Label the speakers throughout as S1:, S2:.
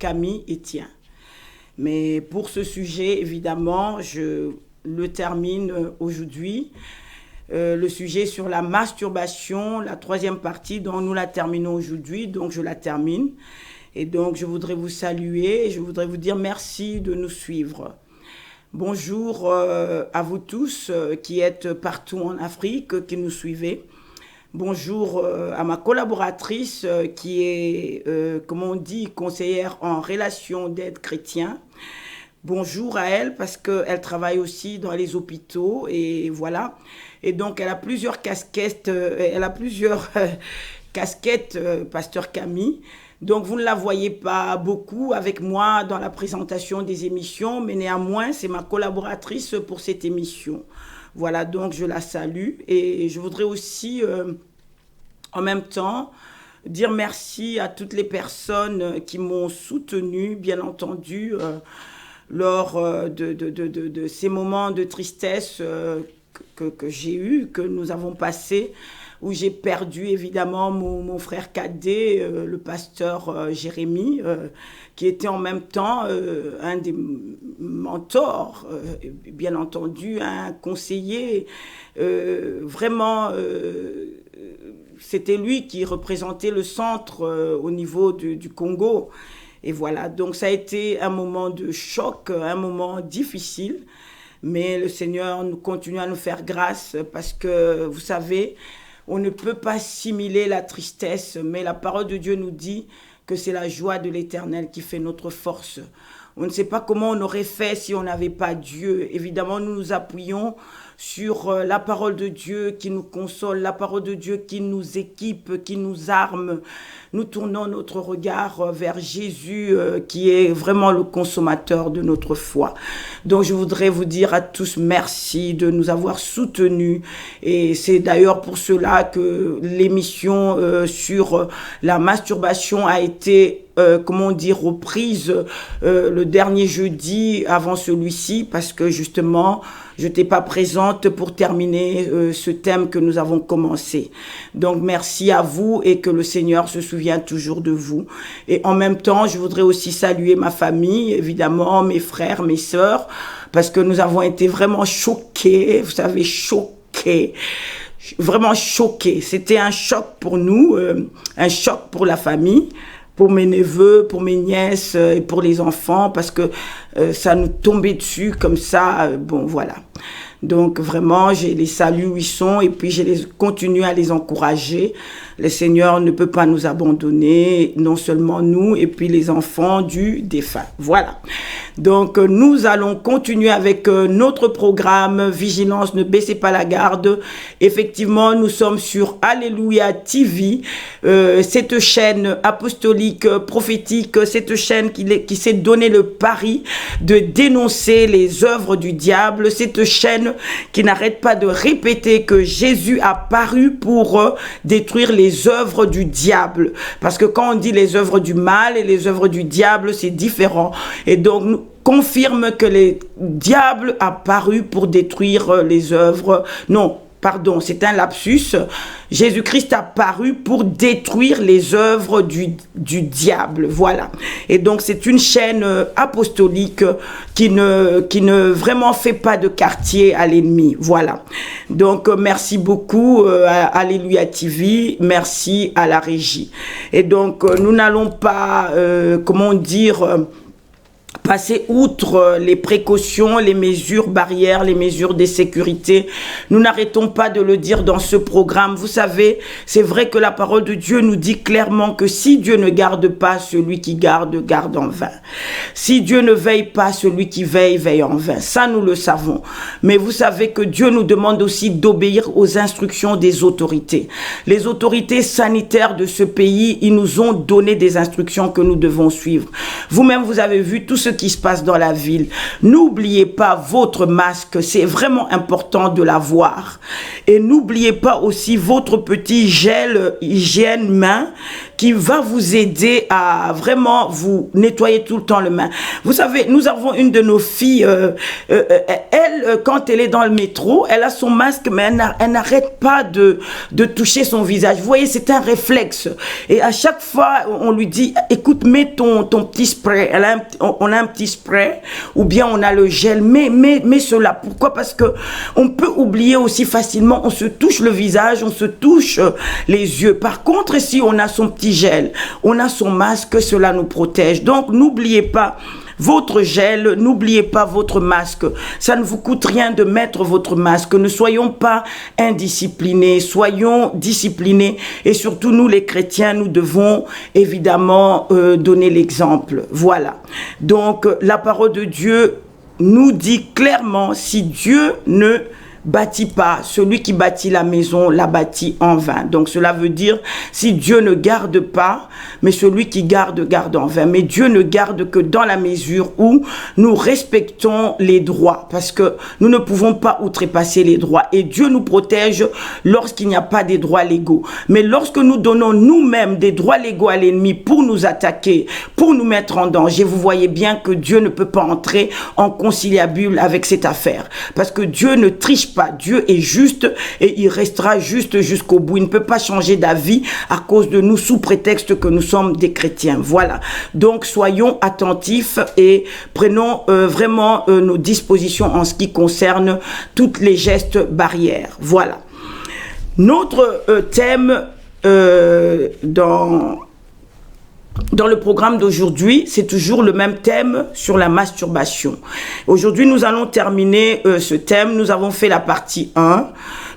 S1: Camille Etienne. Mais pour ce sujet, évidemment, je le termine aujourd'hui. Le sujet sur la masturbation, la troisième partie, dont nous la terminons aujourd'hui, donc je la termine. Et donc je voudrais vous saluer et je voudrais vous dire merci de nous suivre. Bonjour à vous tous qui êtes partout en Afrique, qui nous suivez. Bonjour à ma collaboratrice qui est, comme on dit, conseillère en relations d'aide chrétien. Bonjour à elle parce qu'elle travaille aussi dans les hôpitaux et voilà. Et donc elle a plusieurs casquettes, Pasteur Camille. Donc vous ne la voyez pas beaucoup avec moi dans la présentation des émissions, mais néanmoins c'est ma collaboratrice pour cette émission. Voilà, donc je la salue et je voudrais aussi en même temps dire merci à toutes les personnes qui m'ont soutenue, bien entendu, lors de ces moments de tristesse que j'ai eu, que nous avons passé, où j'ai perdu évidemment mon frère cadet, le pasteur Jérémie, qui était en même temps un des mentors, bien entendu, un conseiller. Vraiment, c'était lui qui représentait le centre au niveau du Congo. Et voilà, donc ça a été un moment de choc, un moment difficile. Mais le Seigneur continue à nous faire grâce parce que, vous savez, on ne peut pas assimiler la tristesse, mais la parole de Dieu nous dit que c'est la joie de l'Éternel qui fait notre force. On ne sait pas comment on aurait fait si on n'avait pas Dieu. Évidemment, nous nous appuyons sur la parole de Dieu qui nous console, la parole de Dieu qui nous équipe, qui nous arme. Nous tournons notre regard vers Jésus qui est vraiment le consommateur de notre foi. Donc je voudrais vous dire à tous merci de nous avoir soutenus et c'est d'ailleurs pour cela que l'émission sur la masturbation a été reprise le dernier jeudi avant celui-ci parce que justement je n'étais pas présente pour terminer ce thème que nous avons commencé. Donc merci à vous et que le Seigneur se souvient toujours de vous. Et en même temps, je voudrais aussi saluer ma famille, évidemment, mes frères, mes sœurs, parce que nous avons été vraiment choqués, vous savez, choqués. Vraiment choqués. C'était un choc pour nous, un choc pour la famille, pour mes neveux, pour mes nièces et pour les enfants, parce que ça nous tombait dessus comme ça. Bon, voilà. Donc vraiment, je les salue où ils sont et puis je continue à les encourager. Le Seigneur ne peut pas nous abandonner, non seulement nous et puis les enfants du défunt. Voilà. Donc nous allons continuer avec notre programme Vigilance, ne baissez pas la garde. Effectivement, nous sommes sur Alléluia TV, cette chaîne apostolique, prophétique, cette chaîne qui s'est donné le pari de dénoncer les œuvres du diable, cette chaîne qui n'arrête pas de répéter que Jésus a paru pour détruire les œuvres du diable. Parce que quand on dit les œuvres du mal et les œuvres du diable, c'est différent. Et donc, nous confirme que le diable a paru pour détruire les œuvres. Non, pardon, c'est un lapsus. Jésus-Christ a paru pour détruire les œuvres du diable. Voilà. Et donc, c'est une chaîne apostolique qui ne vraiment fait pas de quartier à l'ennemi. Voilà. Donc, merci beaucoup à Alléluia TV. Merci à la régie. Et donc, nous n'allons pas, passer outre les précautions, les mesures barrières, les mesures de sécurité. Nous n'arrêtons pas de le dire dans ce programme. Vous savez, c'est vrai que la parole de Dieu nous dit clairement que si Dieu ne garde pas, celui qui garde, garde en vain. Si Dieu ne veille pas, celui qui veille, veille en vain. Ça, nous le savons. Mais vous savez que Dieu nous demande aussi d'obéir aux instructions des autorités. Les autorités sanitaires de ce pays, ils nous ont donné des instructions que nous devons suivre. Vous-même, vous avez vu tout ce qui se passe dans la ville. N'oubliez pas votre masque, c'est vraiment important de l'avoir. Et n'oubliez pas aussi votre petit gel hygiène main qui va vous aider à vraiment vous nettoyer tout le temps les mains. Vous savez, nous avons une de nos filles, elle, quand elle est dans le métro, elle a son masque, mais elle n'arrête pas de toucher son visage. Vous voyez, c'est un réflexe. Et à chaque fois, on lui dit, écoute, mets ton petit spray. On a un petit spray, ou bien on a le gel. Mets cela. Pourquoi? Parce que on peut oublier aussi facilement. On se touche le visage, on se touche les yeux. Par contre, si on a son petit gel, on a son masque, cela nous protège. Donc, n'oubliez pas votre gel, n'oubliez pas votre masque. Ça ne vous coûte rien de mettre votre masque. Ne soyons pas indisciplinés, soyons disciplinés. Et surtout, nous les chrétiens, nous devons évidemment donner l'exemple. Voilà. Donc, la parole de Dieu nous dit clairement, si Dieu ne bâtit pas, celui qui bâtit la maison la bâtit en vain. Donc cela veut dire, si Dieu ne garde pas, mais celui qui garde, garde en vain. Mais Dieu ne garde que dans la mesure où nous respectons les droits, parce que nous ne pouvons pas outrepasser les droits. Et Dieu nous protège lorsqu'il n'y a pas des droits légaux. Mais lorsque nous donnons nous-mêmes des droits légaux à l'ennemi pour nous attaquer, pour nous mettre en danger, vous voyez bien que Dieu ne peut pas entrer en conciliabule avec cette affaire. Parce que Dieu ne triche pas. Dieu est juste et il restera juste jusqu'au bout. Il ne peut pas changer d'avis à cause de nous sous prétexte que nous sommes des chrétiens. Voilà. Donc soyons attentifs et prenons vraiment nos dispositions en ce qui concerne toutes les gestes barrières. Voilà. Notre thème dans le programme d'aujourd'hui, c'est toujours le même thème sur la masturbation. Aujourd'hui, nous allons terminer ce thème. Nous avons fait la partie 1.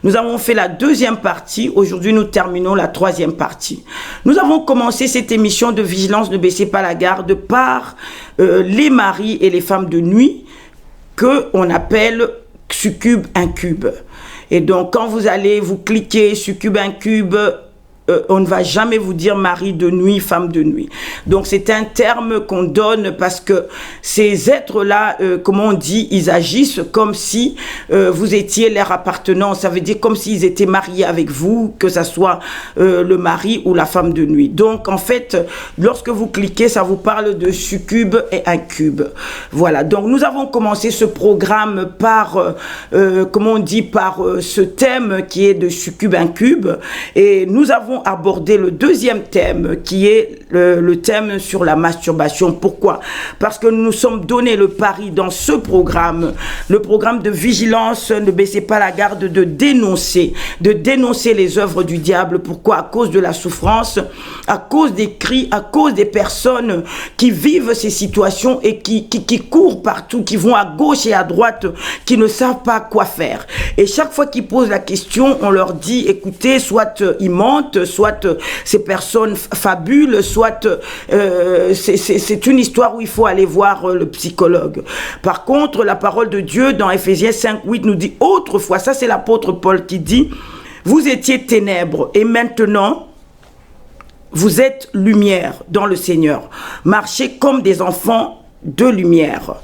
S1: Nous avons fait la deuxième partie. Aujourd'hui, nous terminons la troisième partie. Nous avons commencé cette émission de vigilance, ne baissez pas la garde, par les maris et les femmes de nuit que on appelle succube incube. Et donc, quand vous allez vous cliquer succube incube, on ne va jamais vous dire mari de nuit, femme de nuit. Donc c'est un terme qu'on donne parce que ces êtres-là, comment on dit, ils agissent comme si vous étiez leur appartenant. Ça veut dire comme s'ils étaient mariés avec vous, que ça soit le mari ou la femme de nuit. Donc en fait, lorsque vous cliquez, ça vous parle de succube et incube. Voilà. Donc nous avons commencé ce programme par, comment on dit, par ce thème qui est de succube incube. Et nous avons aborder le deuxième thème qui est le thème sur la masturbation. Pourquoi? Parce que nous nous sommes donné le pari dans ce programme, le programme de vigilance, ne baissez pas la garde, de dénoncer les œuvres du diable. Pourquoi? À cause de la souffrance, à cause des cris, à cause des personnes qui vivent ces situations et qui courent partout, qui vont à gauche et à droite, qui ne savent pas quoi faire. Et chaque fois qu'ils posent la question, on leur dit, écoutez, soit ils mentent, soit ces personnes fabulent, soit c'est une histoire où il faut aller voir le psychologue. Par contre, la parole de Dieu dans Ephésiens 5:8 nous dit autrefois, ça c'est l'apôtre Paul qui dit, vous étiez ténèbres et maintenant vous êtes lumière dans le Seigneur. Marchez comme des enfants de lumière.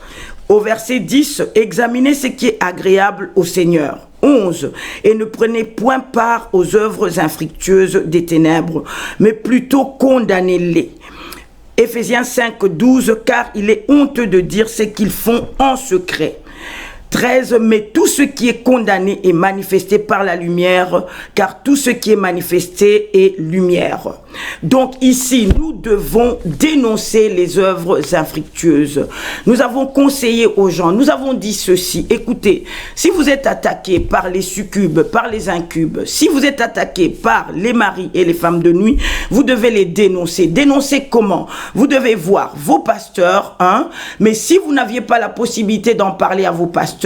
S1: Au verset 10, examinez ce qui est agréable au Seigneur. 11. Et ne prenez point part aux œuvres infructueuses des ténèbres, mais plutôt condamnez-les. Ephésiens 5, 12, car il est honteux de dire ce qu'ils font en secret. 13, mais tout ce qui est condamné est manifesté par la lumière, car tout ce qui est manifesté est lumière. Donc ici, nous devons dénoncer les œuvres infructueuses. Nous avons conseillé aux gens, nous avons dit ceci, écoutez, si vous êtes attaqué par les succubes, par les incubes, si vous êtes attaqué par les maris et les femmes de nuit, vous devez les dénoncer. Dénoncer comment? Vous devez voir vos pasteurs, mais si vous n'aviez pas la possibilité d'en parler à vos pasteurs,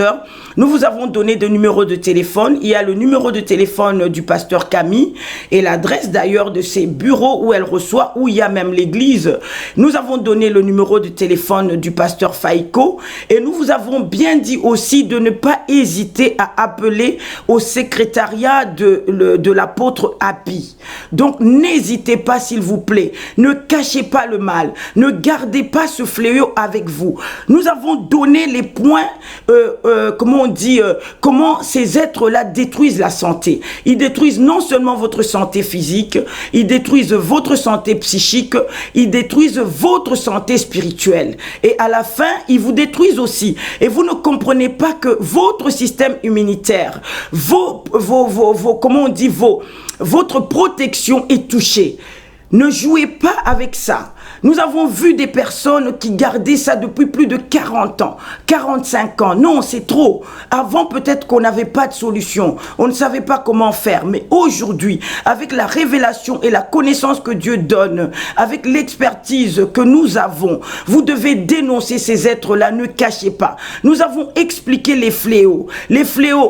S1: nous vous avons donné des numéros de téléphone. Il y a le numéro de téléphone du pasteur Camille et l'adresse d'ailleurs de ses bureaux où elle reçoit, où il y a même l'église. Nous avons donné le numéro de téléphone du pasteur Faïko et nous vous avons bien dit aussi de ne pas hésiter à appeler au secrétariat de l'apôtre Happy. Donc n'hésitez pas s'il vous plaît. Ne cachez pas le mal. Ne gardez pas ce fléau avec vous. Nous avons donné les points comment on dit, comment ces êtres-là détruisent la santé. Ils détruisent non seulement votre santé physique, ils détruisent votre santé psychique, ils détruisent votre santé spirituelle. Et à la fin, ils vous détruisent aussi. Et vous ne comprenez pas que votre système immunitaire, comment on dit, votre protection est touchée. Ne jouez pas avec ça. Nous avons vu des personnes qui gardaient ça depuis plus de 40 ans, 45 ans. Non, c'est trop. Avant, peut-être qu'on n'avait pas de solution. On ne savait pas comment faire. Mais aujourd'hui, avec la révélation et la connaissance que Dieu donne, avec l'expertise que nous avons, vous devez dénoncer ces êtres-là. Ne cachez pas. Nous avons expliqué les fléaux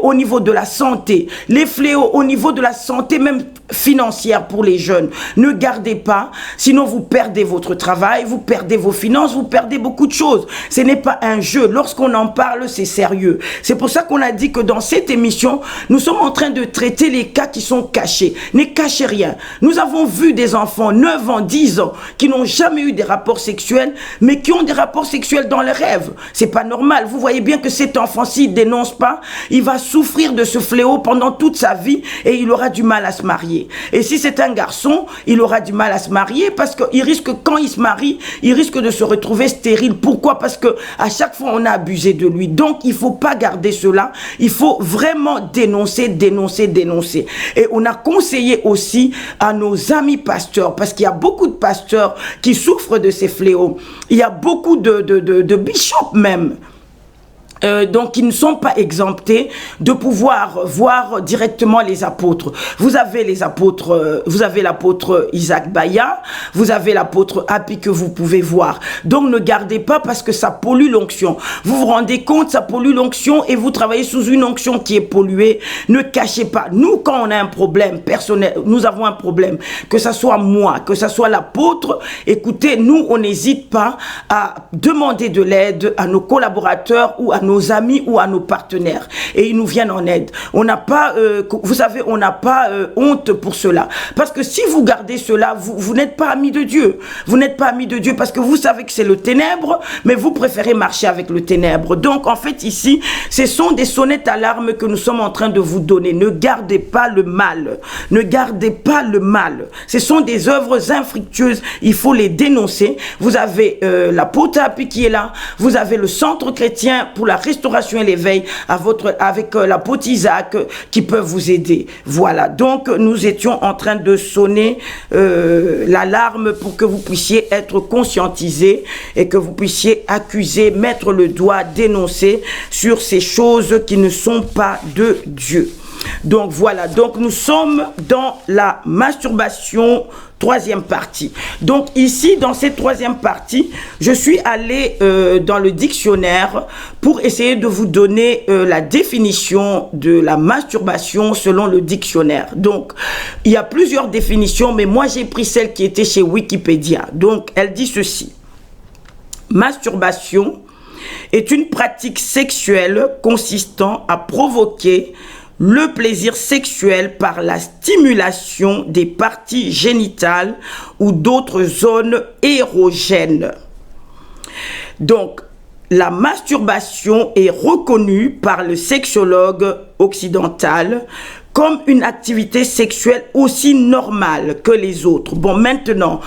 S1: au niveau de la santé, les fléaux au niveau de la santé même financière pour les jeunes. Ne gardez pas, sinon vous perdez votre travail, vous perdez vos finances, vous perdez beaucoup de choses. Ce n'est pas un jeu. Lorsqu'on en parle, c'est sérieux. C'est pour ça qu'on a dit que dans cette émission, nous sommes en train de traiter les cas qui sont cachés. Ne cachez rien. Nous avons vu des enfants, 9 ans, 10 ans, qui n'ont jamais eu des rapports sexuels, mais qui ont des rapports sexuels dans les rêves. C'est pas normal. Vous voyez bien que cet enfant, s'il dénonce pas, il va souffrir de ce fléau pendant toute sa vie et il aura du mal à se marier. Et si c'est un garçon, il aura du mal à se marier parce qu'il risque, quand il se marie, il risque de se retrouver stérile. Pourquoi? Parce que à chaque fois, on a abusé de lui. Donc, il faut pas garder cela. Il faut vraiment dénoncer, dénoncer, dénoncer. Et on a conseillé aussi à nos amis pasteurs, parce qu'il y a beaucoup de pasteurs qui souffrent de ces fléaux. Il y a beaucoup de bishops même. Donc ils ne sont pas exemptés de pouvoir voir directement les apôtres. Vous avez les apôtres, vous avez l'apôtre Isaac Baya, vous avez l'apôtre Happy que vous pouvez voir. Donc ne gardez pas parce que ça pollue l'onction. Vous vous rendez compte, ça pollue l'onction et vous travaillez sous une onction qui est polluée. Ne cachez pas. Nous, quand on a un problème personnel, nous avons un problème, que ça soit moi, que ça soit l'apôtre, écoutez, nous, on n'hésite pas à demander de l'aide à nos collaborateurs ou à nos amis ou à nos partenaires et ils nous viennent en aide. On n'a pas, vous savez, on n'a pas honte pour cela. Parce que si vous gardez cela, vous n'êtes pas amis de Dieu. Vous n'êtes pas amis de Dieu parce que vous savez que c'est le ténèbre, mais vous préférez marcher avec le ténèbre. Donc en fait ici, ce sont des sonnettes alarmes que nous sommes en train de vous donner. Ne gardez pas le mal. Ne gardez pas le mal. Ce sont des œuvres infructueuses. Il faut les dénoncer. Vous avez l'apôtre Happy qui est là. Vous avez le centre chrétien pour la restauration et l'éveil avec l'apôtre Isaac qui peuvent vous aider. Voilà, donc nous étions en train de sonner l'alarme pour que vous puissiez être conscientisés et que vous puissiez accuser, mettre le doigt, dénoncer sur ces choses qui ne sont pas de Dieu. Donc voilà, donc nous sommes dans la masturbation, troisième partie. Donc ici, dans cette troisième partie, je suis allé dans le dictionnaire pour essayer de vous donner la définition de la masturbation selon le dictionnaire. Donc, il y a plusieurs définitions, mais moi j'ai pris celle qui était chez Wikipédia. Donc, elle dit ceci. Masturbation est une pratique sexuelle consistant à provoquer le plaisir sexuel par la stimulation des parties génitales ou d'autres zones érogènes. Donc, la masturbation est reconnue par le sexologue occidental comme une activité sexuelle aussi normale que les autres. Bon, maintenant,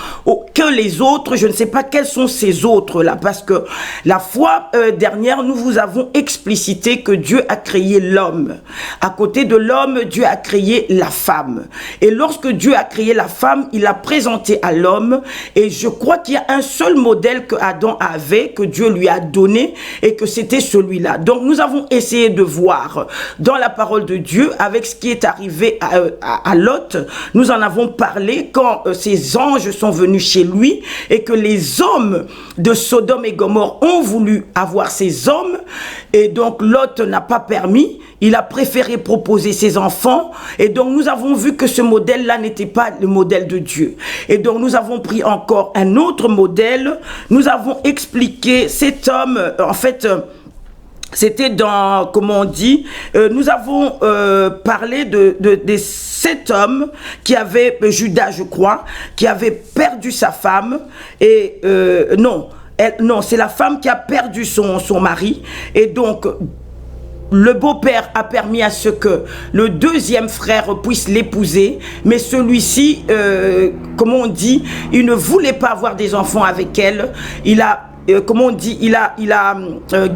S1: que les autres, je ne sais pas quels sont ces autres-là, parce que la fois dernière, nous vous avons explicité que Dieu a créé l'homme. À côté de l'homme, Dieu a créé la femme. Et lorsque Dieu a créé la femme, il a présenté à l'homme, et je crois qu'il y a un seul modèle que Adam avait, que Dieu lui a donné, et que c'était celui-là. Donc, nous avons essayé de voir dans la parole de Dieu, avec ce qui est arrivé à Lot, nous en avons parlé quand ces anges sont venus chez lui et que les hommes de Sodome et Gomorrhe ont voulu avoir ces hommes et donc Lot n'a pas permis, il a préféré proposer ses enfants et donc nous avons vu que ce modèle-là n'était pas le modèle de Dieu. Et donc nous avons pris encore un autre modèle, nous avons expliqué cet homme, en fait, c'était dans, comment on dit, nous avons parlé de 7 hommes qui avaient, Judas je crois, qui avait perdu sa femme et non, c'est la femme qui a perdu son mari et donc le beau-père a permis à ce que le deuxième frère puisse l'épouser, mais celui-ci, comment on dit, il ne voulait pas avoir des enfants avec elle. Il a comment on dit, il a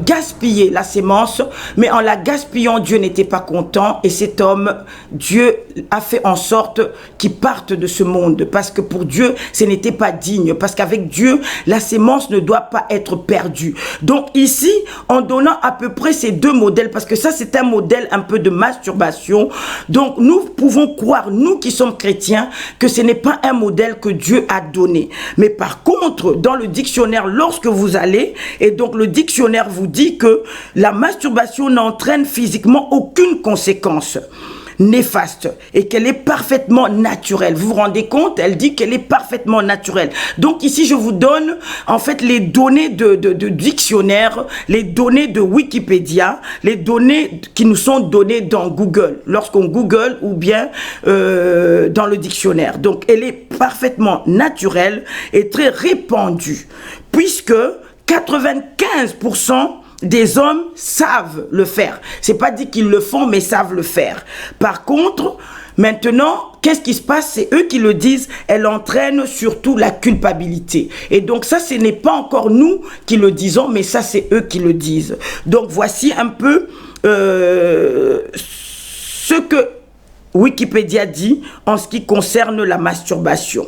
S1: gaspillé la sémence, mais en la gaspillant, Dieu n'était pas content, et cet homme, Dieu a fait en sorte qu'il parte de ce monde, parce que pour Dieu, ce n'était pas digne, parce qu'avec Dieu, la sémence ne doit pas être perdue. Donc ici, en donnant à peu près ces deux modèles, parce que ça c'est un modèle un peu de masturbation, donc nous pouvons croire, nous qui sommes chrétiens, que ce n'est pas un modèle que Dieu a donné. Mais par contre, dans le dictionnaire, lorsque vous allez, et donc le dictionnaire vous dit que la masturbation n'entraîne physiquement aucune conséquence néfaste et qu'elle est parfaitement naturelle. Vous vous rendez compte? Elle dit qu'elle est parfaitement naturelle. Donc ici, je vous donne en fait les données de dictionnaire, les données de Wikipédia, les données qui nous sont données dans Google, lorsqu'on Google ou bien dans le dictionnaire. Donc elle est parfaitement naturelle et très répandue, puisque 95% des hommes savent le faire. C'est pas dit qu'ils le font, mais savent le faire. Par contre, maintenant, qu'est-ce qui se passe? C'est eux qui le disent. Elle entraîne surtout la culpabilité. Et donc ça, ce n'est pas encore nous qui le disons, mais ça, c'est eux qui le disent. Donc voici un peu ce que Wikipédia dit en ce qui concerne la masturbation.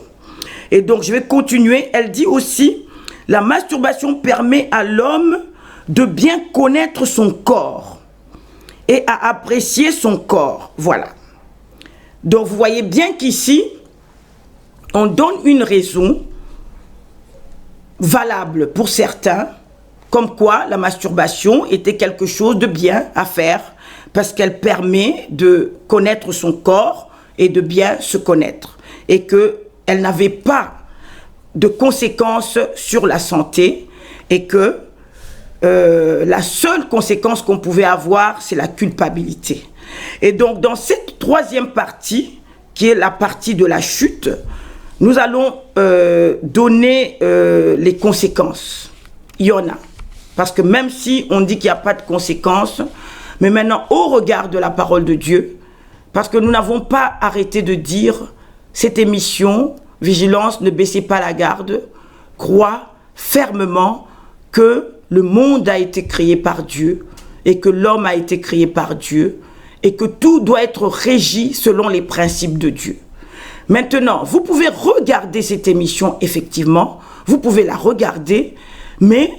S1: Et donc, je vais continuer. Elle dit aussi, la masturbation permet à l'homme de bien connaître son corps et à apprécier son corps. Voilà. Donc, vous voyez bien qu'ici, on donne une raison valable pour certains, comme quoi la masturbation était quelque chose de bien à faire, parce qu'elle permet de connaître son corps et de bien se connaître, et qu'elle n'avait pas de conséquences sur la santé, et que la seule conséquence qu'on pouvait avoir, c'est la culpabilité. Et donc, dans cette troisième partie, qui est la partie de la chute, nous allons donner les conséquences. Il y en a. Parce que même si on dit qu'il n'y a pas de conséquences, mais maintenant, au regard de la parole de Dieu, parce que nous n'avons pas arrêté de dire, cette émission, Vigilance, ne baissez pas la garde, crois fermement que le monde a été créé par Dieu et que l'homme a été créé par Dieu et que tout doit être régi selon les principes de Dieu. Maintenant, vous pouvez regarder cette émission, effectivement, vous pouvez la regarder, mais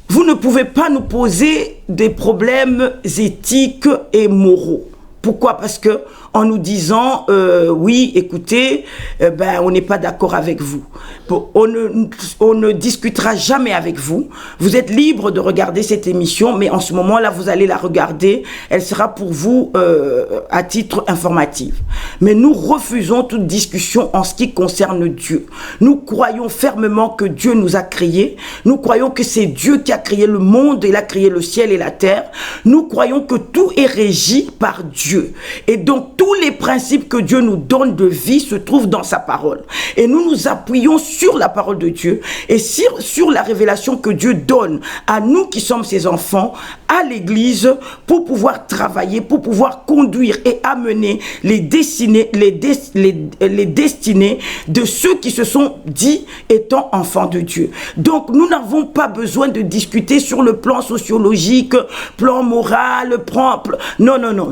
S1: vous ne pouvez pas nous poser des problèmes éthiques et moraux. Pourquoi? Parce que en nous disant oui, écoutez, on n'est pas d'accord avec vous. On ne discutera jamais avec vous. Vous êtes libre de regarder cette émission, mais en ce moment-là, vous allez la regarder. Elle sera pour vous à titre informatif. Mais nous refusons toute discussion en ce qui concerne Dieu. Nous croyons fermement que Dieu nous a créés. Nous croyons que c'est Dieu qui a créé le monde, il a créé le ciel et la terre. Nous croyons que tout est régi par Dieu. Et donc, tous les principes que Dieu nous donne de vie se trouvent dans sa parole. Et nous nous appuyons sur la parole de Dieu et sur la révélation que Dieu donne à nous qui sommes ses enfants, à l'église, pour pouvoir travailler, pour pouvoir conduire et amener les destinées de ceux qui se sont dit étant enfants de Dieu. Donc, nous n'avons pas besoin de discuter sur le plan sociologique, plan moral, non, non, non.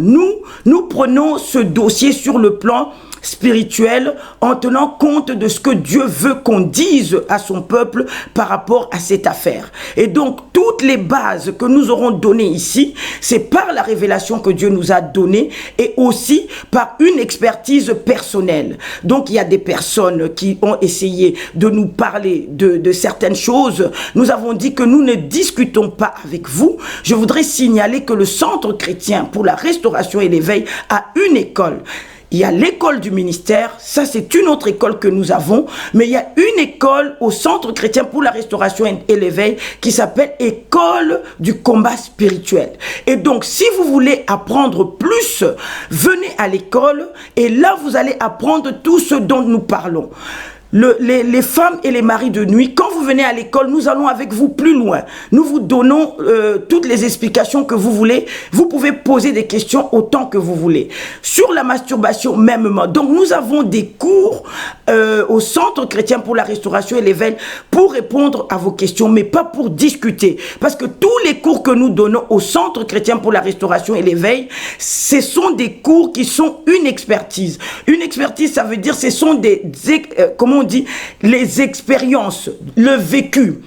S1: Nous prenons ce dossier sur le plan spirituel en tenant compte de ce que Dieu veut qu'on dise à son peuple par rapport à cette affaire. Et donc, toutes les bases que nous aurons données ici, c'est par la révélation que Dieu nous a donnée et aussi par une expertise personnelle. Donc, il y a des personnes qui ont essayé de nous parler de certaines choses. Nous avons dit que nous ne discutons pas avec vous. Je voudrais signaler que le Centre chrétien pour la restauration et l'éveil a une école. Il y a l'école du ministère, ça c'est une autre école que nous avons, mais il y a une école au Centre chrétien pour la restauration et l'éveil qui s'appelle École du combat spirituel. Et donc, si vous voulez apprendre plus, venez à l'école et là vous allez apprendre tout ce dont nous parlons. les femmes et les maris de nuit, quand vous venez à l'école, nous allons avec vous plus loin. Nous vous donnons toutes les explications que vous voulez. Vous pouvez poser des questions autant que vous voulez. Sur la masturbation, mêmement. Donc, nous avons des cours au Centre chrétien pour la restauration et l'éveil pour répondre à vos questions, mais pas pour discuter. Parce que tous les cours que nous donnons au Centre chrétien pour la restauration et l'éveil, ce sont des cours qui sont une expertise. Une expertise, ça veut dire ce sont comment on dit, les expériences, le vécu,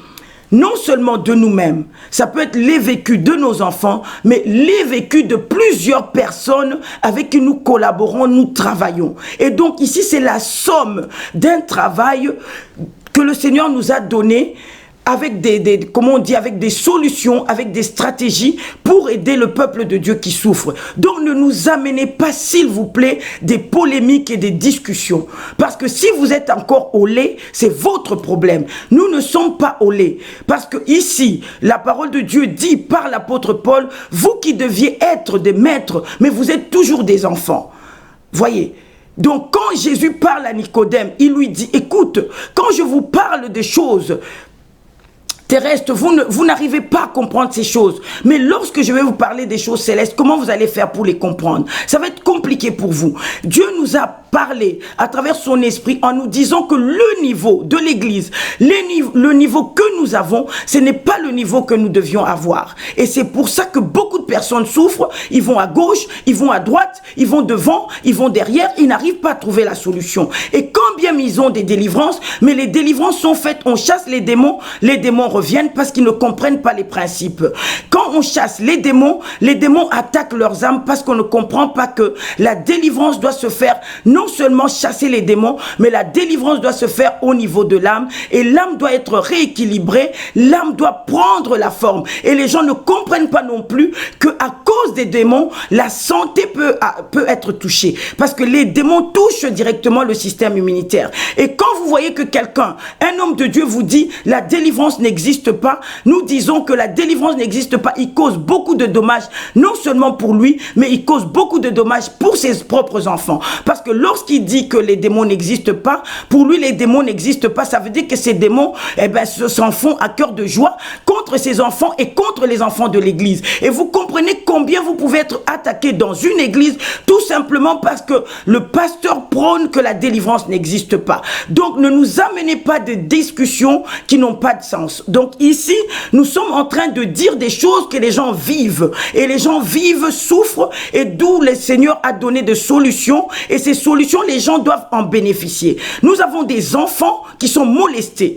S1: non seulement de nous-mêmes, ça peut être les vécus de nos enfants, mais les vécus de plusieurs personnes avec qui nous collaborons, nous travaillons. Et donc ici, c'est la somme d'un travail que le Seigneur nous a donné avec comment on dit, avec des solutions, avec des stratégies pour aider le peuple de Dieu qui souffre. Donc ne nous amenez pas, s'il vous plaît, des polémiques et des discussions. Parce que si vous êtes encore au lait, c'est votre problème. Nous ne sommes pas au lait. Parce que ici, la parole de Dieu dit par l'apôtre Paul, vous qui deviez être des maîtres, mais vous êtes toujours des enfants. Voyez. Donc quand Jésus parle à Nicodème, il lui dit, écoute, quand je vous parle des choses terrestre, vous n'arrivez pas à comprendre ces choses. Mais lorsque je vais vous parler des choses célestes, comment vous allez faire pour les comprendre? Ça va être compliqué pour vous. Dieu nous a parlé à travers son esprit en nous disant que le niveau de l'église, le niveau que nous avons, ce n'est pas le niveau que nous devions avoir. Et c'est pour ça que beaucoup de personnes souffrent. Ils vont à gauche, ils vont à droite, ils vont devant, ils vont derrière. Ils n'arrivent pas à trouver la solution. Et quand bien ils ont des délivrances, mais les délivrances sont faites, on chasse les démons reviennent parce qu'ils ne comprennent pas les principes. Quand on chasse les démons attaquent leurs âmes parce qu'on ne comprend pas que la délivrance doit se faire, non seulement chasser les démons, mais la délivrance doit se faire au niveau de l'âme et l'âme doit être rééquilibrée, l'âme doit prendre la forme. Et les gens ne comprennent pas non plus que à cause des démons, la santé peut être touchée parce que les démons touchent directement le système immunitaire. Et quand vous voyez que quelqu'un, un homme de Dieu vous dit la délivrance n'existe pas, nous disons que la délivrance n'existe pas, il cause beaucoup de dommages, non seulement pour lui, mais il cause beaucoup de dommages pour ses propres enfants. Parce que lorsqu'il dit que les démons n'existent pas, pour lui les démons n'existent pas, ça veut dire que ces démons s'en font à cœur de joie contre ses enfants et contre les enfants de l'église. Et vous comprenez combien vous pouvez être attaqué dans une église tout simplement parce que le pasteur prône que la délivrance n'existe pas. Donc ne nous amenez pas de discussions qui n'ont pas de sens. Donc ici, nous sommes en train de dire des choses que les gens vivent. Et les gens vivent, souffrent, et d'où le Seigneur a donné des solutions. Et ces solutions, les gens doivent en bénéficier. Nous avons des enfants qui sont molestés.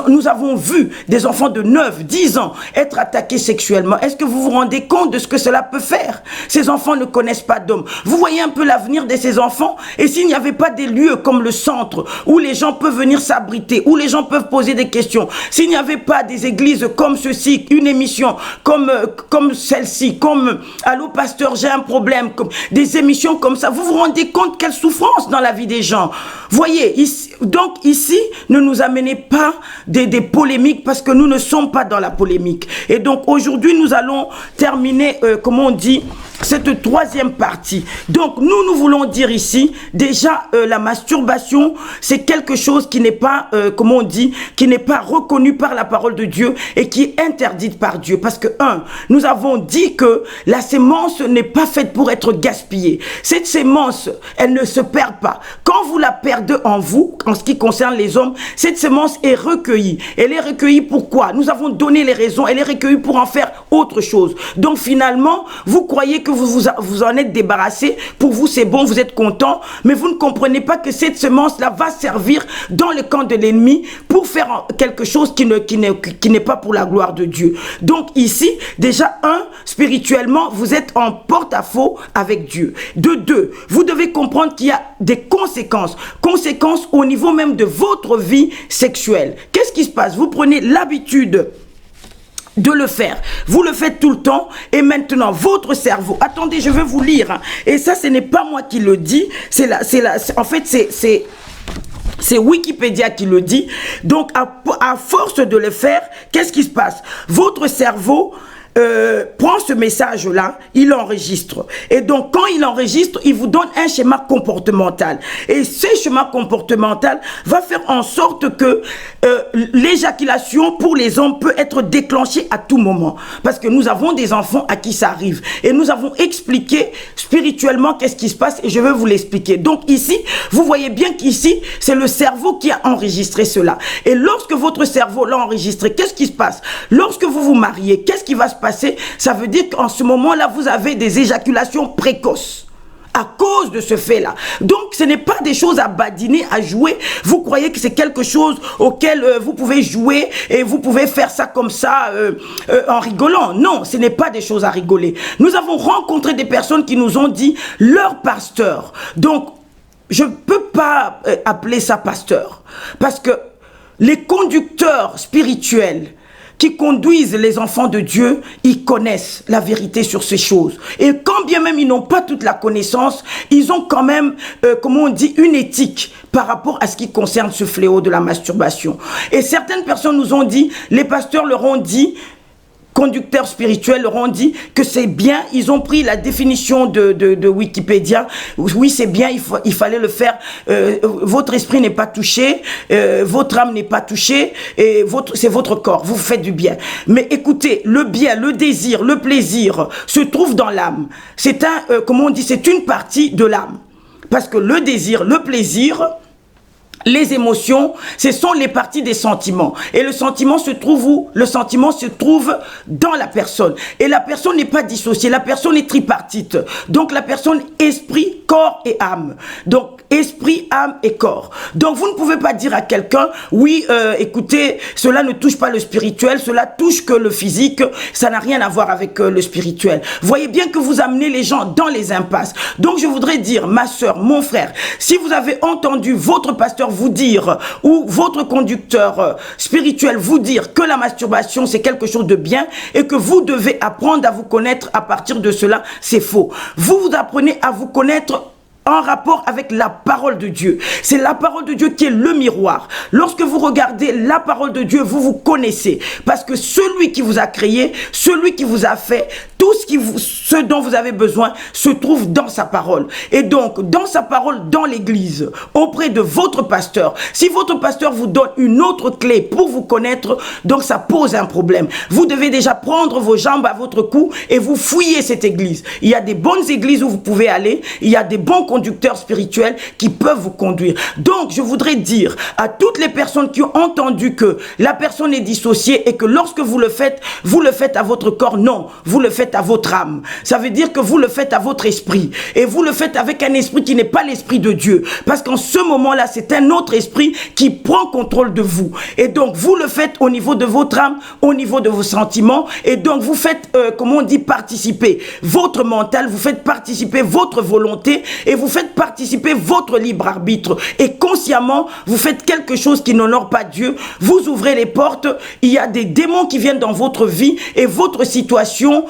S1: Nous avons vu des enfants de 9, 10 ans être attaqués sexuellement. Est-ce que vous vous rendez compte de ce que cela peut faire? Ces enfants ne connaissent pas d'homme. Vous voyez un peu l'avenir de ces enfants? Et s'il n'y avait pas des lieux comme le centre, où les gens peuvent venir s'abriter, où les gens peuvent poser des questions, s'il n'y avait pas des églises comme ceci, une émission comme celle-ci, comme Allô Pasteur, j'ai un problème, comme des émissions comme ça, vous vous rendez compte quelle souffrance dans la vie des gens. Voyez, donc ici, ne nous amenez pas des polémiques parce que nous ne sommes pas dans la polémique. Et donc aujourd'hui, nous allons terminer, comment on dit, cette troisième partie. Donc nous voulons dire ici, déjà la masturbation, c'est quelque chose qui n'est pas, comment on dit, qui n'est pas reconnu par la parole de Dieu et qui est interdite par Dieu. Parce que nous avons dit que la sémence n'est pas faite pour être gaspillée. Cette sémence, elle ne se perd pas. Quand vous la perdez en vous, en ce qui concerne les hommes, cette sémence est recueillie. Elle est recueillie pourquoi? Nous avons donné les raisons. Elle est recueillie pour en faire autre chose. Donc finalement, vous croyez que vous en êtes débarrassé. Pour vous, c'est bon, vous êtes content. Mais vous ne comprenez pas que cette semence-là va servir dans le camp de l'ennemi pour faire quelque chose qui n'est pas pour la gloire de Dieu. Donc ici, déjà, spirituellement, vous êtes en porte-à-faux avec Dieu. De deux, vous devez comprendre qu'il y a des conséquences. Conséquences au niveau même de votre vie sexuelle. Qu'est-ce qui se passe? Vous prenez l'habitude de le faire. Vous le faites tout le temps et maintenant votre cerveau, attendez, je vais vous lire, hein. Et ça, ce n'est pas moi qui le dis, en fait, c'est Wikipédia qui le dit. Donc, à force de le faire, qu'est-ce qui se passe? Votre cerveau prend ce message-là, il l'enregistre. Et donc, quand il enregistre, il vous donne un schéma comportemental. Et ce schéma comportemental va faire en sorte que l'éjaculation pour les hommes peut être déclenchée à tout moment. Parce que nous avons des enfants à qui ça arrive. Et nous avons expliqué spirituellement qu'est-ce qui se passe et je vais vous l'expliquer. Donc ici, vous voyez bien qu'ici, c'est le cerveau qui a enregistré cela. Et lorsque votre cerveau l'a enregistré, qu'est-ce qui se passe? Lorsque vous vous mariez, qu'est-ce qui va se passer? Ça veut dire qu'en ce moment-là, vous avez des éjaculations précoces à cause de ce fait-là. Donc, ce n'est pas des choses à badiner, à jouer. Vous croyez que c'est quelque chose auquel vous pouvez jouer et vous pouvez faire ça comme ça en rigolant. Non, ce n'est pas des choses à rigoler. Nous avons rencontré des personnes qui nous ont dit leur pasteur. Donc, je ne peux pas appeler ça pasteur parce que les conducteurs spirituels qui conduisent les enfants de Dieu, ils connaissent la vérité sur ces choses. Et quand bien même ils n'ont pas toute la connaissance, ils ont quand même, comment on dit, une éthique par rapport à ce qui concerne ce fléau de la masturbation. Et certaines personnes nous ont dit, les pasteurs leur ont dit, conducteurs spirituels leur ont dit que c'est bien, ils ont pris la définition de Wikipédia, oui c'est bien, il fallait le faire, votre esprit n'est pas touché, votre âme n'est pas touchée, et c'est votre corps, vous faites du bien. Mais écoutez, le bien, le désir, le plaisir se trouve dans l'âme. C'est comment on dit, c'est une partie de l'âme. Parce que le désir, le plaisir, les émotions, ce sont les parties des sentiments. Et le sentiment se trouve où? Le sentiment se trouve dans la personne. Et la personne n'est pas dissociée, la personne est tripartite. Donc la personne esprit, corps et âme. Donc esprit, âme et corps. Donc vous ne pouvez pas dire à quelqu'un, oui, écoutez, cela ne touche pas le spirituel, cela touche que le physique, ça n'a rien à voir avec le spirituel. Voyez bien que vous amenez les gens dans les impasses. Donc je voudrais dire, ma soeur, mon frère, si vous avez entendu votre pasteur vous dire, ou votre conducteur spirituel vous dire que la masturbation c'est quelque chose de bien et que vous devez apprendre à vous connaître à partir de cela, c'est faux. Vous apprenez à vous connaître en rapport avec la parole de Dieu. C'est la parole de Dieu qui est le miroir. Lorsque vous regardez la parole de Dieu, vous vous connaissez. Parce que celui qui vous a créé, celui qui vous a fait, tout ce dont vous avez besoin se trouve dans sa parole. Et donc, dans sa parole, dans l'église, auprès de votre pasteur, si votre pasteur vous donne une autre clé pour vous connaître, donc ça pose un problème. Vous devez déjà prendre vos jambes à votre cou et vous fouiller cette église. Il y a des bonnes églises où vous pouvez aller, il y a des bons conducteurs spirituels qui peuvent vous conduire. Donc, je voudrais dire à toutes les personnes qui ont entendu que la personne est dissociée et que lorsque vous le faites à votre corps. Non, vous le faites à votre âme. Ça veut dire que vous le faites à votre esprit. Et vous le faites avec un esprit qui n'est pas l'esprit de Dieu. Parce qu'en ce moment-là, c'est un autre esprit qui prend contrôle de vous. Et donc, vous le faites au niveau de votre âme, au niveau de vos sentiments. Et donc, vous faites, comment on dit, participer votre mental, vous faites participer votre volonté et vous faites participer votre libre arbitre. Et consciemment, vous faites quelque chose qui n'honore pas Dieu. Vous ouvrez les portes, il y a des démons qui viennent dans votre vie et votre situation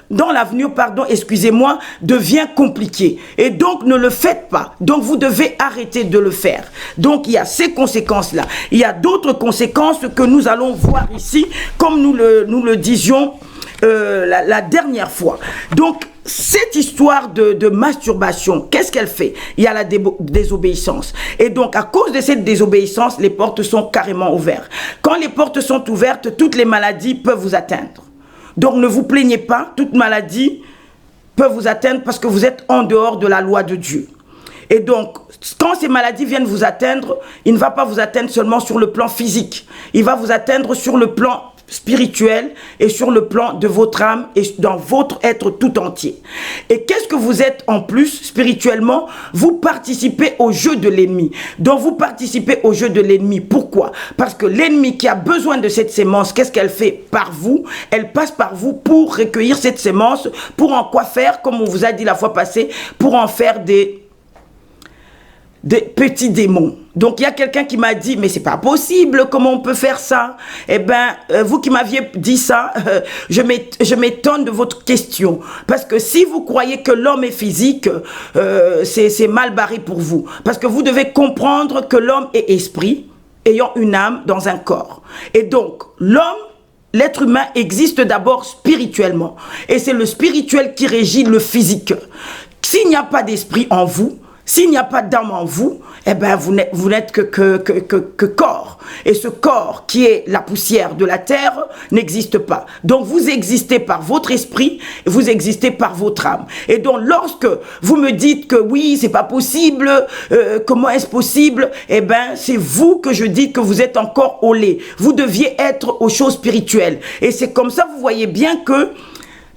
S1: dans l'avenir, excusez-moi, devient compliquée. Et donc, ne le faites pas. Donc, vous devez arrêter de le faire. Donc, il y a ces conséquences-là. Il y a d'autres conséquences que nous allons voir ici, comme nous le disions la dernière fois. Donc, cette histoire de masturbation, qu'est-ce qu'elle fait? Il y a la désobéissance. Et donc, à cause de cette désobéissance, les portes sont carrément ouvertes. Quand les portes sont ouvertes, toutes les maladies peuvent vous atteindre. Donc, ne vous plaignez pas, toute maladie peut vous atteindre parce que vous êtes en dehors de la loi de Dieu. Et donc, quand ces maladies viennent vous atteindre, il ne va pas vous atteindre seulement sur le plan physique. Il va vous atteindre sur le plan spirituel et sur le plan de votre âme et dans votre être tout entier. Et qu'est-ce que vous êtes en plus spirituellement? Vous participez au jeu de l'ennemi. Donc vous participez au jeu de l'ennemi. Pourquoi? Parce que l'ennemi qui a besoin de cette sémence, qu'est-ce qu'elle fait par vous? Elle passe par vous pour recueillir cette sémence, pour en quoi faire, comme on vous a dit la fois passée, pour en faire des petits démons. Donc il y a quelqu'un qui m'a dit, mais c'est pas possible, comment on peut faire ça? Eh bien, vous qui m'aviez dit ça, je m'étonne de votre question. Parce que si vous croyez que l'homme est physique, c'est mal barré pour vous. Parce que vous devez comprendre que l'homme est esprit, ayant une âme dans un corps. Et donc, l'homme, l'être humain existe d'abord spirituellement. Et c'est le spirituel qui régit le physique. S'il n'y a pas d'esprit en vous, s'il n'y a pas d'âme en vous, eh ben vous n'êtes que corps. Et ce corps qui est la poussière de la terre n'existe pas. Donc vous existez par votre esprit, vous existez par votre âme. Et donc lorsque vous me dites que oui, c'est pas possible, comment est-ce possible? Eh ben c'est vous que je dis que vous êtes encore au lait. Vous deviez être aux choses spirituelles. Et c'est comme ça, vous voyez bien que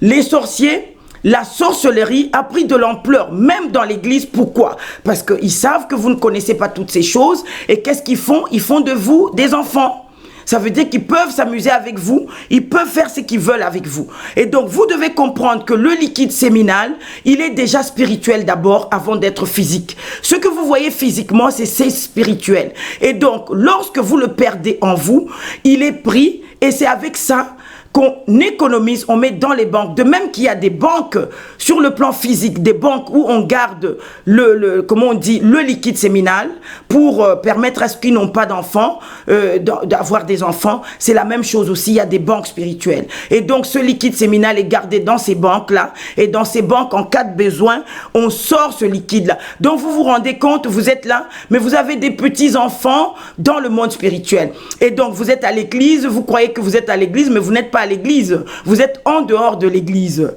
S1: les sorciers, la sorcellerie a pris de l'ampleur, même dans l'église. Pourquoi? Parce qu'ils savent que vous ne connaissez pas toutes ces choses. Et qu'est-ce qu'ils font? Ils font de vous des enfants. Ça veut dire qu'ils peuvent s'amuser avec vous. Ils peuvent faire ce qu'ils veulent avec vous. Et donc, vous devez comprendre que le liquide séminal, il est déjà spirituel d'abord avant d'être physique. Ce que vous voyez physiquement, c'est spirituel. Et donc, lorsque vous le perdez en vous, il est pris et c'est avec ça qu'on économise, on met dans les banques. De même qu'il y a des banques sur le plan physique, des banques où on garde comment on dit, le liquide séminal pour permettre à ceux qui n'ont pas d'enfants d'avoir des enfants. C'est la même chose aussi, il y a des banques spirituelles. Et donc ce liquide séminal est gardé dans ces banques-là. Et dans ces banques, en cas de besoin, on sort ce liquide-là. Donc vous vous rendez compte, vous êtes là, mais vous avez des petits-enfants dans le monde spirituel. Et donc vous êtes à l'église, vous croyez que vous êtes à l'église, mais vous n'êtes pas à l'église, vous êtes en dehors de l'église.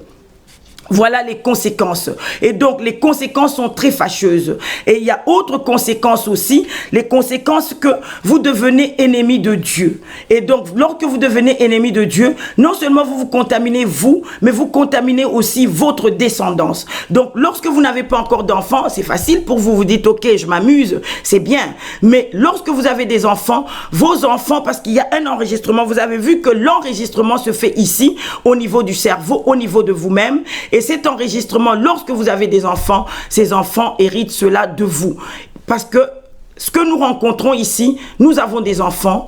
S1: Voilà les conséquences. Et donc, les conséquences sont très fâcheuses. Et il y a autre conséquence aussi, les conséquences que vous devenez ennemi de Dieu. Et donc, lorsque vous devenez ennemi de Dieu, non seulement vous vous contaminez vous, mais vous contaminez aussi votre descendance. Donc, lorsque vous n'avez pas encore d'enfants, c'est facile pour vous. Vous dites, ok, je m'amuse, c'est bien. Mais lorsque vous avez des enfants, vos enfants, parce qu'il y a un enregistrement, vous avez vu que l'enregistrement se fait ici, au niveau du cerveau, au niveau de vous-même. Et cet enregistrement, lorsque vous avez des enfants, ces enfants héritent cela de vous. Parce que ce que nous rencontrons ici, nous avons des enfants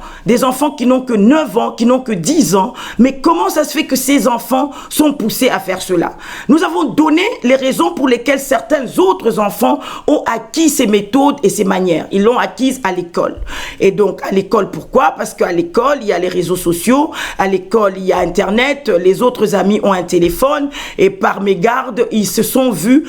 S1: qui n'ont que 9 ans, qui n'ont que 10 ans. Mais comment ça se fait que ces enfants sont poussés à faire cela? Nous avons donné les raisons pour lesquelles certains autres enfants ont acquis ces méthodes et ces manières. Ils l'ont acquise à l'école. Et donc, à l'école, pourquoi? Parce qu'à l'école, il y a les réseaux sociaux. À l'école, il y a Internet. Les autres amis ont un téléphone. Et par mégarde, ils se sont vus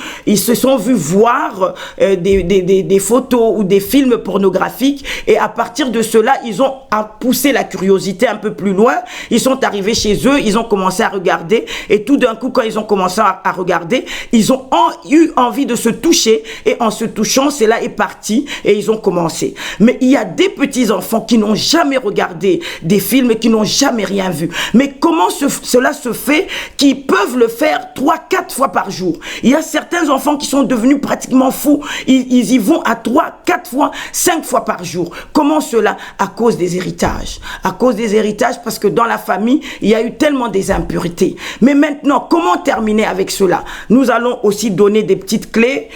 S1: voir des photos ou des films pornographiques, et à partir de cela, ils ont poussé la curiosité un peu plus loin. Ils sont arrivés chez eux, ils ont commencé à regarder, et tout d'un coup, quand ils ont commencé à regarder, ils ont eu envie de se toucher, et en se touchant, cela est parti, et ils ont commencé. Mais il y a des petits enfants qui n'ont jamais regardé des films, qui n'ont jamais rien vu. Mais comment cela se fait qu'ils peuvent le faire 3-4 fois par jour? Il y a certains enfants qui sont devenus pratiquement fous. Ils y vont à 3-4 fois, 5 fois par jour. Comment cela? À cause des héritages. À cause des héritages, parce que dans la famille, il y a eu tellement des impuretés. Mais maintenant, comment terminer avec cela? Nous allons aussi donner des petites clés.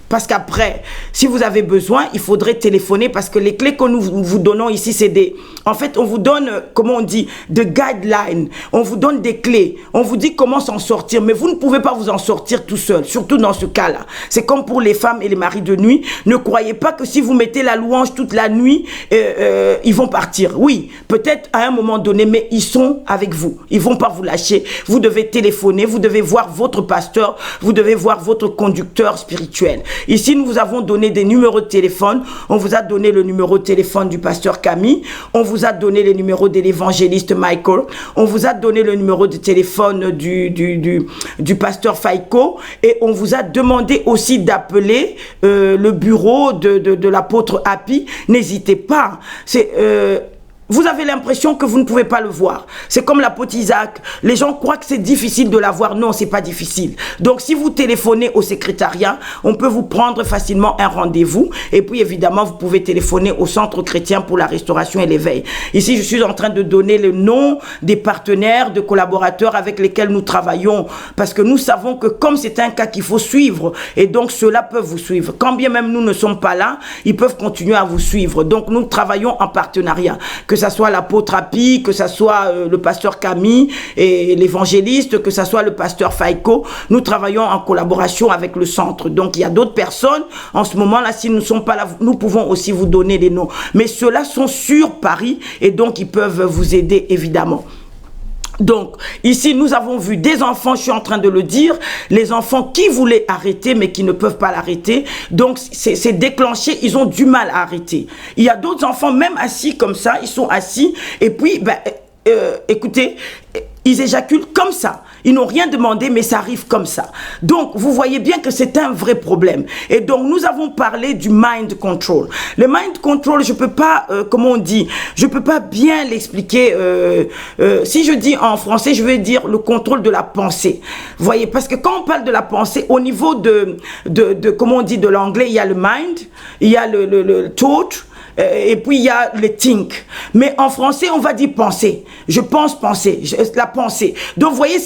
S1: Parce qu'après, si vous avez besoin, il faudrait téléphoner, parce que les clés que nous vous donnons ici, c'est des... En fait, on vous donne, comment on dit, de guidelines. On vous donne des clés. On vous dit comment s'en sortir. Mais vous ne pouvez pas vous en sortir tout seul, surtout dans ce cas-là. C'est comme pour les femmes et les maris de nuit. Ne croyez pas que si vous mettez la louange toute la nuit, ils vont partir. Oui, peut-être à un moment donné, mais ils sont avec vous. Ils vont pas vous lâcher. Vous devez téléphoner, vous devez voir votre pasteur, vous devez voir votre conducteur spirituel. Ici, nous vous avons donné des numéros de téléphone. On vous a donné le numéro de téléphone du pasteur Camille. On vous a donné les numéros de l'évangéliste Michael. On vous a donné le numéro de téléphone du pasteur Faiko. Et on vous a demandé aussi d'appeler le bureau de l'apôtre Happy. N'hésitez pas. Vous avez l'impression que vous ne pouvez pas le voir. C'est comme l'apôtre Isaac. Les gens croient que c'est difficile de l'avoir. Non, c'est pas difficile. Donc, si vous téléphonez au secrétariat, on peut vous prendre facilement un rendez-vous. Et puis, évidemment, vous pouvez téléphoner au Centre chrétien pour la restauration et l'éveil. Ici, je suis en train de donner le nom des partenaires, de collaborateurs avec lesquels nous travaillons. Parce que nous savons que comme c'est un cas qu'il faut suivre, et donc ceux-là peuvent vous suivre. Quand bien même nous ne sommes pas là, ils peuvent continuer à vous suivre. Donc, nous travaillons en partenariat. Que ça soit l'apôtre Api, que ça soit le pasteur Camille et l'évangéliste, que ça soit le pasteur Faiko. Nous travaillons en collaboration avec le centre. Donc, il y a d'autres personnes. En ce moment-là, s'ils ne sont pas là, nous pouvons aussi vous donner des noms. Mais ceux-là sont sur Paris et donc ils peuvent vous aider, évidemment. Donc, ici, nous avons vu des enfants, je suis en train de le dire, les enfants qui voulaient arrêter, mais qui ne peuvent pas l'arrêter. Donc, c'est déclenché, ils ont du mal à arrêter. Il y a d'autres enfants, même assis comme ça, ils sont assis, et puis, écoutez, ils éjaculent comme ça. Ils n'ont rien demandé, mais ça arrive comme ça. Donc, vous voyez bien que c'est un vrai problème. Et donc, nous avons parlé du mind control. Le mind control, je peux pas, comment on dit, je peux pas bien l'expliquer. Si je dis en français, je vais dire le contrôle de la pensée. Vous voyez, parce que quand on parle de la pensée, au niveau de comment on dit de l'anglais, il y a le mind, il y a le thought, et puis il y a le think. Mais en français, on va dire penser. Je pense penser, la pensée. Donc, vous voyez,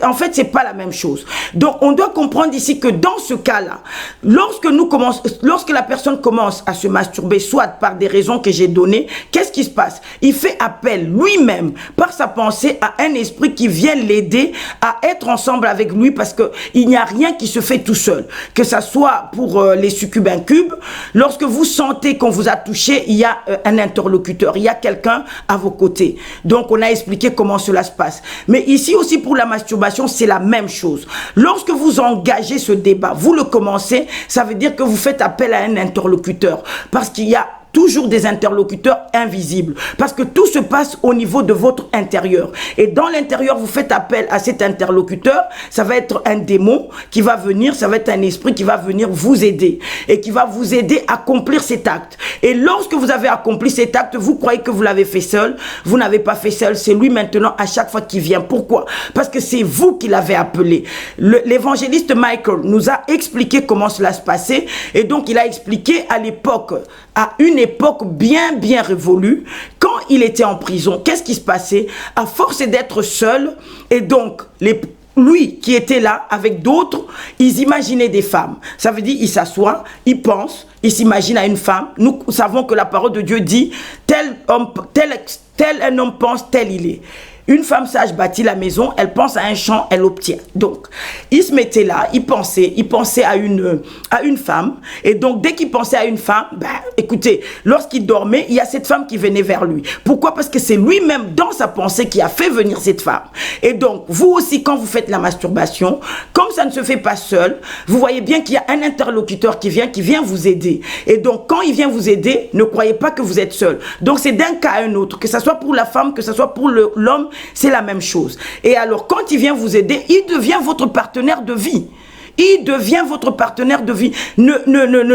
S1: en fait, c'est pas la même chose. Donc, on doit comprendre ici que dans ce cas-là, lorsque la personne commence à se masturber, soit par des raisons que j'ai données, qu'est-ce qui se passe? Il fait appel lui-même, par sa pensée, à un esprit qui vient l'aider à être ensemble avec lui, parce que il n'y a rien qui se fait tout seul. Que ça soit pour les succubes incubes, lorsque vous sentez qu'on vous a touché, il y a un interlocuteur, il y a quelqu'un à vos côtés. Donc, on a expliqué comment cela se passe. Mais ici aussi, pour la masturbation, c'est la même chose. Lorsque vous engagez ce débat, vous le commencez, ça veut dire que vous faites appel à un interlocuteur. Parce qu'il y a toujours des interlocuteurs invisibles. Parce que tout se passe au niveau de votre intérieur. Et dans l'intérieur, vous faites appel à cet interlocuteur. Ça va être un démon qui va venir, ça va être un esprit qui va venir vous aider. Et qui va vous aider à accomplir cet acte. Et lorsque vous avez accompli cet acte, vous croyez que vous l'avez fait seul. Vous n'avez pas fait seul. C'est lui maintenant à chaque fois qu'il vient. Pourquoi? Parce que c'est vous qui l'avez appelé. L'évangéliste Michael nous a expliqué comment cela se passait. Et donc, il a expliqué à l'époque, à une époque bien révolue, quand il était en prison, qu'est-ce qui se passait? À force d'être seul, et donc lui qui était là avec d'autres, ils imaginaient des femmes. Ça veut dire, il s'assoit, il pense, il s'imagine à une femme. Nous savons que la parole de Dieu dit, tel un homme pense, tel il est. Une femme sage bâtit la maison, elle pense à un champ, elle obtient. Donc, il se mettait là, il pensait à une femme. Et donc, dès qu'il pensait à une femme, écoutez, lorsqu'il dormait, il y a cette femme qui venait vers lui. Pourquoi? Parce que c'est lui-même, dans sa pensée, qui a fait venir cette femme. Et donc, vous aussi, quand vous faites la masturbation, comme ça ne se fait pas seul, vous voyez bien qu'il y a un interlocuteur qui vient vous aider. Et donc, quand il vient vous aider, ne croyez pas que vous êtes seul. Donc, c'est d'un cas à un autre, que ce soit pour la femme, que ce soit pour l'homme, c'est la même chose. Et alors, quand il vient vous aider, il devient votre partenaire de vie. Il devient votre partenaire de vie. Ne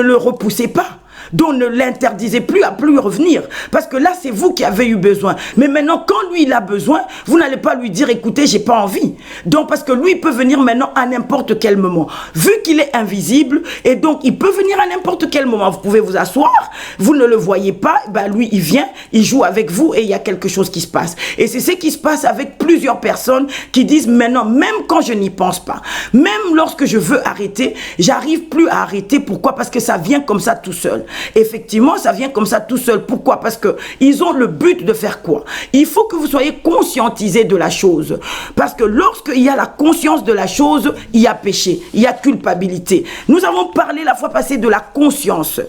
S1: le repoussez pas. Donc ne l'interdisez plus à plus revenir. Parce que là, c'est vous qui avez eu besoin. Mais maintenant, quand lui, il a besoin, vous n'allez pas lui dire, écoutez, j'ai pas envie. Donc, parce que lui, il peut venir maintenant à n'importe quel moment. Vu qu'il est invisible, et donc, il peut venir à n'importe quel moment. Vous pouvez vous asseoir, vous ne le voyez pas, lui, il vient, il joue avec vous et il y a quelque chose qui se passe. Et c'est ce qui se passe avec plusieurs personnes qui disent, maintenant, même quand je n'y pense pas, même lorsque je veux arrêter, j'arrive plus à arrêter. Pourquoi? Parce que ça vient comme ça tout seul. Effectivement, ça vient comme ça tout seul. Pourquoi? Parce que ils ont le but de faire quoi? Il faut que vous soyez conscientisés de la chose. Parce que lorsqu'il y a la conscience de la chose, il y a péché, il y a culpabilité. Nous avons parlé la fois passée de la conscience.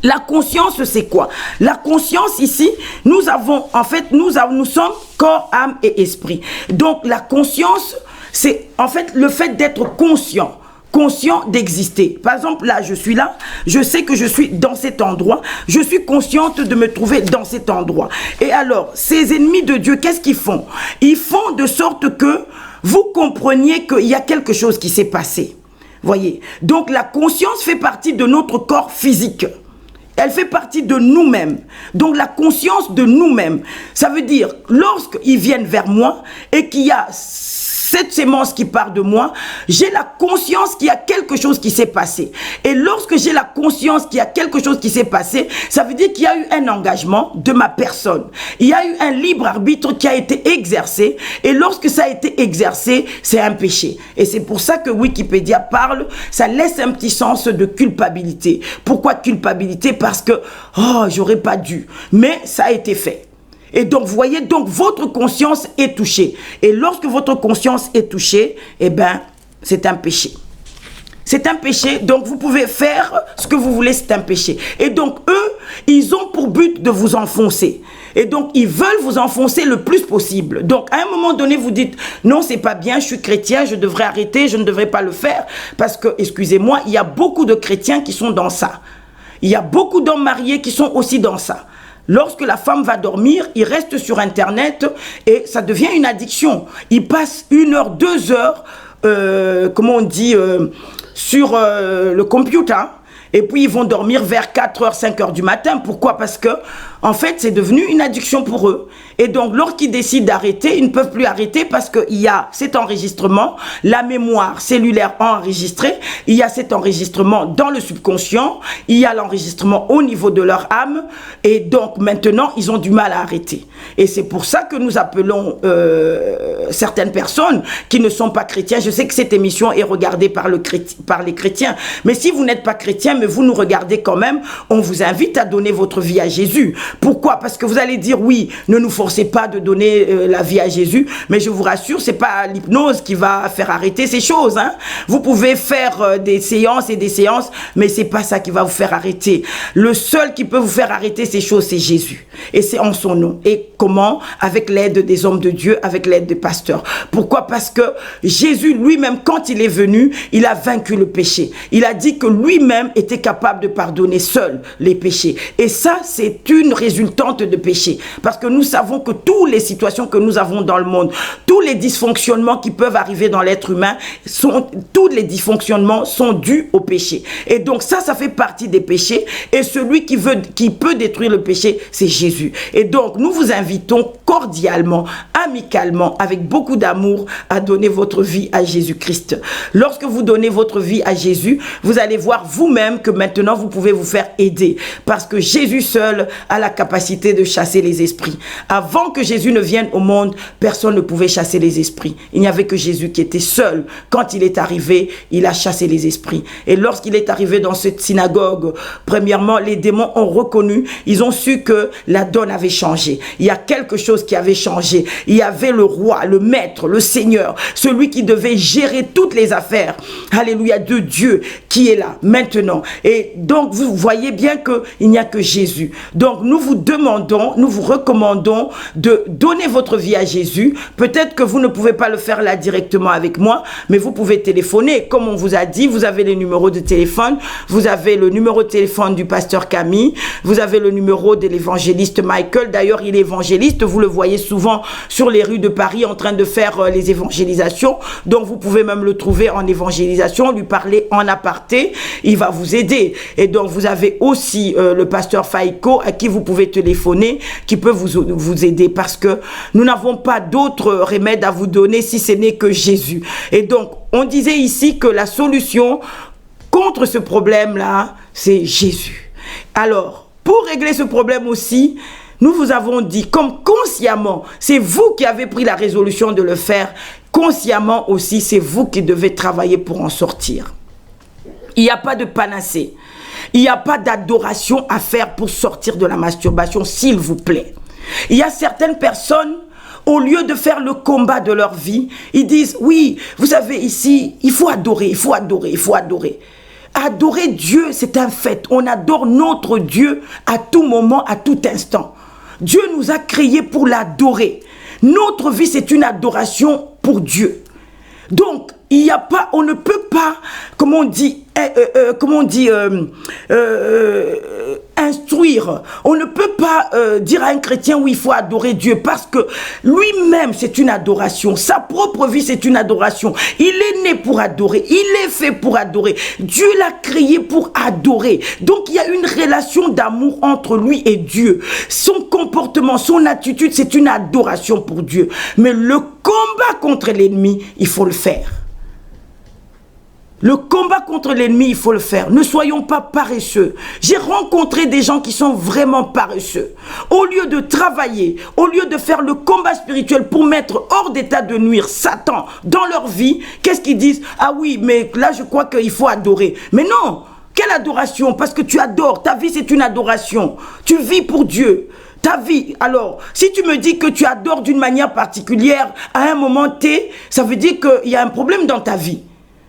S1: La conscience, c'est quoi? La conscience, ici, nous sommes corps, âme et esprit. Donc, la conscience, c'est en fait le fait d'être conscient d'exister. Par exemple, là, je suis là, je sais que je suis dans cet endroit, je suis consciente de me trouver dans cet endroit. Et alors, ces ennemis de Dieu, qu'est-ce qu'ils font? Ils font de sorte que vous compreniez qu'il y a quelque chose qui s'est passé. Voyez? Donc, la conscience fait partie de notre corps physique. Elle fait partie de nous-mêmes. Donc, la conscience de nous-mêmes. Ça veut dire, lorsqu'ils viennent vers moi et qu'il y a cette sémence qui part de moi, j'ai la conscience qu'il y a quelque chose qui s'est passé. Et lorsque j'ai la conscience qu'il y a quelque chose qui s'est passé, ça veut dire qu'il y a eu un engagement de ma personne. Il y a eu un libre arbitre qui a été exercé. Et lorsque ça a été exercé, c'est un péché. Et c'est pour ça que Wikipédia parle, ça laisse un petit sens de culpabilité. Pourquoi culpabilité? Parce que, j'aurais pas dû. Mais ça a été fait. Et donc, vous voyez, donc votre conscience est touchée. Et lorsque votre conscience est touchée, eh bien, c'est un péché. C'est un péché, donc vous pouvez faire ce que vous voulez, c'est un péché. Et donc, eux, ils ont pour but de vous enfoncer. Et donc, ils veulent vous enfoncer le plus possible. Donc, à un moment donné, vous dites, non, c'est pas bien, je suis chrétien, je devrais arrêter, je ne devrais pas le faire. Parce que, excusez-moi, il y a beaucoup de chrétiens qui sont dans ça. Il y a beaucoup d'hommes mariés qui sont aussi dans ça. Lorsque la femme va dormir, il reste sur Internet et ça devient une addiction. Il passe 1 heure, 2 heures, comment on dit, sur le computer. Et puis ils vont dormir vers 4 heures, 5 heures du matin. Pourquoi? Parce que, en fait, c'est devenu une addiction pour eux. Et donc, lorsqu'ils décident d'arrêter, ils ne peuvent plus arrêter parce qu'il y a cet enregistrement, la mémoire cellulaire enregistrée, il y a cet enregistrement dans le subconscient, il y a l'enregistrement au niveau de leur âme. Et donc, maintenant, ils ont du mal à arrêter. Et c'est pour ça que nous appelons certaines personnes qui ne sont pas chrétiens. Je sais que cette émission est regardée par les chrétiens. Mais si vous n'êtes pas chrétien, mais vous nous regardez quand même, on vous invite à donner votre vie à Jésus. Pourquoi? Parce que vous allez dire, oui, ne nous forcez pas de donner la vie à Jésus, mais je vous rassure, c'est pas l'hypnose qui va faire arrêter ces choses. Hein. Vous pouvez faire des séances et des séances, mais c'est pas ça qui va vous faire arrêter. Le seul qui peut vous faire arrêter ces choses, c'est Jésus. Et c'est en son nom. Et comment? Avec l'aide des hommes de Dieu, avec l'aide des pasteurs. Pourquoi? Parce que Jésus lui-même, quand il est venu, il a vaincu le péché. Il a dit que lui-même était capable de pardonner seul les péchés. Et ça, c'est une résultante de péché. Parce que nous savons que toutes les situations que nous avons dans le monde, tous les dysfonctionnements qui peuvent arriver dans l'être humain, tous les dysfonctionnements sont dus au péché. Et donc ça fait partie des péchés. Et celui qui peut détruire le péché, c'est Jésus. Et donc nous vous invitons cordialement, amicalement, avec beaucoup d'amour, à donner votre vie à Jésus-Christ. Lorsque vous donnez votre vie à Jésus, vous allez voir vous-même que maintenant vous pouvez vous faire aider. Parce que Jésus seul a la capacité de chasser les esprits. Avant que Jésus ne vienne au monde, personne ne pouvait chasser les esprits. Il n'y avait que Jésus qui était seul. Quand il est arrivé, il a chassé les esprits. Et lorsqu'il est arrivé dans cette synagogue, premièrement, les démons ont reconnu, ils ont su que la donne avait changé. Il y a quelque chose qui avait changé. Il y avait le roi, le maître, le Seigneur, celui qui devait gérer toutes les affaires, alléluia, de Dieu qui est là maintenant. Et donc, vous voyez bien qu'il n'y a que Jésus. Donc, nous vous demandons, nous vous recommandons de donner votre vie à Jésus. Peut-être que vous ne pouvez pas le faire là directement avec moi, mais vous pouvez téléphoner. Comme on vous a dit, vous avez les numéros de téléphone, vous avez le numéro de téléphone du pasteur Camille, vous avez le numéro de l'évangéliste Michael. D'ailleurs, il est évangéliste, vous le voyez souvent sur les rues de Paris en train de faire les évangélisations. Donc, vous pouvez même le trouver en évangélisation, lui parler en aparté, il va vous aider. Et donc, vous avez aussi le pasteur Faïko à qui vous pouvez téléphoner, qui peut vous aider parce que nous n'avons pas d'autre remède à vous donner si ce n'est que Jésus. Et donc, on disait ici que la solution contre ce problème-là, c'est Jésus. Alors, pour régler ce problème aussi, nous vous avons dit, comme consciemment, c'est vous qui avez pris la résolution de le faire, consciemment aussi, c'est vous qui devez travailler pour en sortir. Il n'y a pas de panacée. Il n'y a pas d'adoration à faire pour sortir de la masturbation, s'il vous plaît. Il y a certaines personnes, au lieu de faire le combat de leur vie, ils disent, oui, vous savez, ici, il faut adorer, il faut adorer, il faut adorer. Adorer Dieu, c'est un fait. On adore notre Dieu à tout moment, à tout instant. Dieu nous a créés pour l'adorer. Notre vie, c'est une adoration pour Dieu. Donc, il n'y a pas, on ne peut pas, comment on dit, instruire. On ne peut pas dire à un chrétien où il faut adorer Dieu parce que lui-même c'est une adoration. Sa propre vie c'est une adoration. Il est né pour adorer. Il est fait pour adorer. Dieu l'a créé pour adorer. Donc il y a une relation d'amour entre lui et Dieu. Son comportement, son attitude c'est une adoration pour Dieu. Mais le combat contre l'ennemi, il faut le faire. Le combat contre l'ennemi, il faut le faire. Ne soyons pas paresseux. J'ai rencontré des gens qui sont vraiment paresseux. Au lieu de travailler, au lieu de faire le combat spirituel pour mettre hors d'état de nuire Satan dans leur vie, qu'est-ce qu'ils disent? Ah oui, mais là je crois qu'il faut adorer. Mais non, quelle adoration? Parce que tu adores. Ta vie c'est une adoration. Tu vis pour Dieu. ta vie. Alors, si tu me dis que tu adores d'une manière particulière à un moment T, ça veut dire qu'il y a un problème dans ta vie.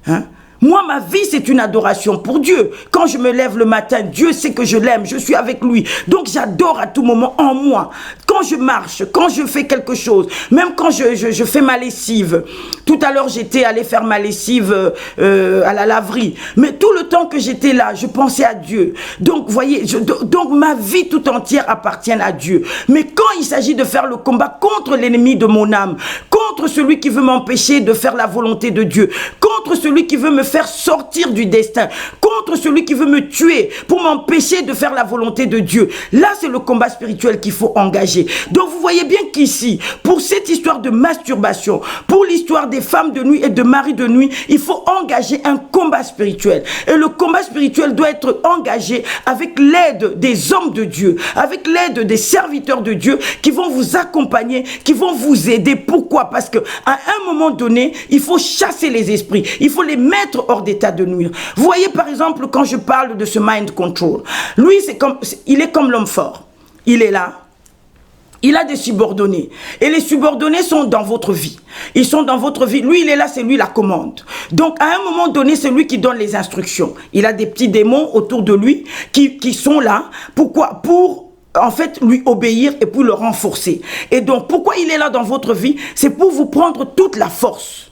S1: Hein? Moi, ma vie, c'est une adoration pour Dieu. Quand je me lève le matin, Dieu sait que je l'aime, je suis avec lui. Donc, j'adore à tout moment en moi. Quand je marche, quand je fais quelque chose, même quand je fais ma lessive. Tout à l'heure, j'étais allée faire ma lessive à la laverie. Mais tout le temps que j'étais là, je pensais à Dieu. Donc, voyez, donc ma vie tout entière appartient à Dieu. Mais quand il s'agit de faire le combat contre l'ennemi de mon âme, contre celui qui veut m'empêcher de faire la volonté de Dieu, contre celui qui veut me faire sortir du destin, contre celui qui veut me tuer pour m'empêcher de faire la volonté de Dieu. Là, c'est le combat spirituel qu'il faut engager. Donc, vous voyez bien qu'ici, pour cette histoire de masturbation, pour l'histoire des femmes de nuit et de maris de nuit, il faut engager un combat spirituel. Et le combat spirituel doit être engagé avec l'aide des hommes de Dieu, avec l'aide des serviteurs de Dieu qui vont vous accompagner, qui vont vous aider. Pourquoi? Parce que à un moment donné, il faut chasser les esprits. Il faut les mettre hors d'état de nuire. Vous voyez, par exemple, quand je parle de ce mind control, lui, il est comme l'homme fort. Il est là. Il a des subordonnés. Et les subordonnés sont dans votre vie. Ils sont dans votre vie. Lui, il est là, c'est lui la commande. Donc, à un moment donné, c'est lui qui donne les instructions. Il a des petits démons autour de lui qui sont là. Pourquoi? Pour en fait lui obéir et pour le renforcer. Et donc, pourquoi il est là dans votre vie? C'est pour vous prendre toute la force.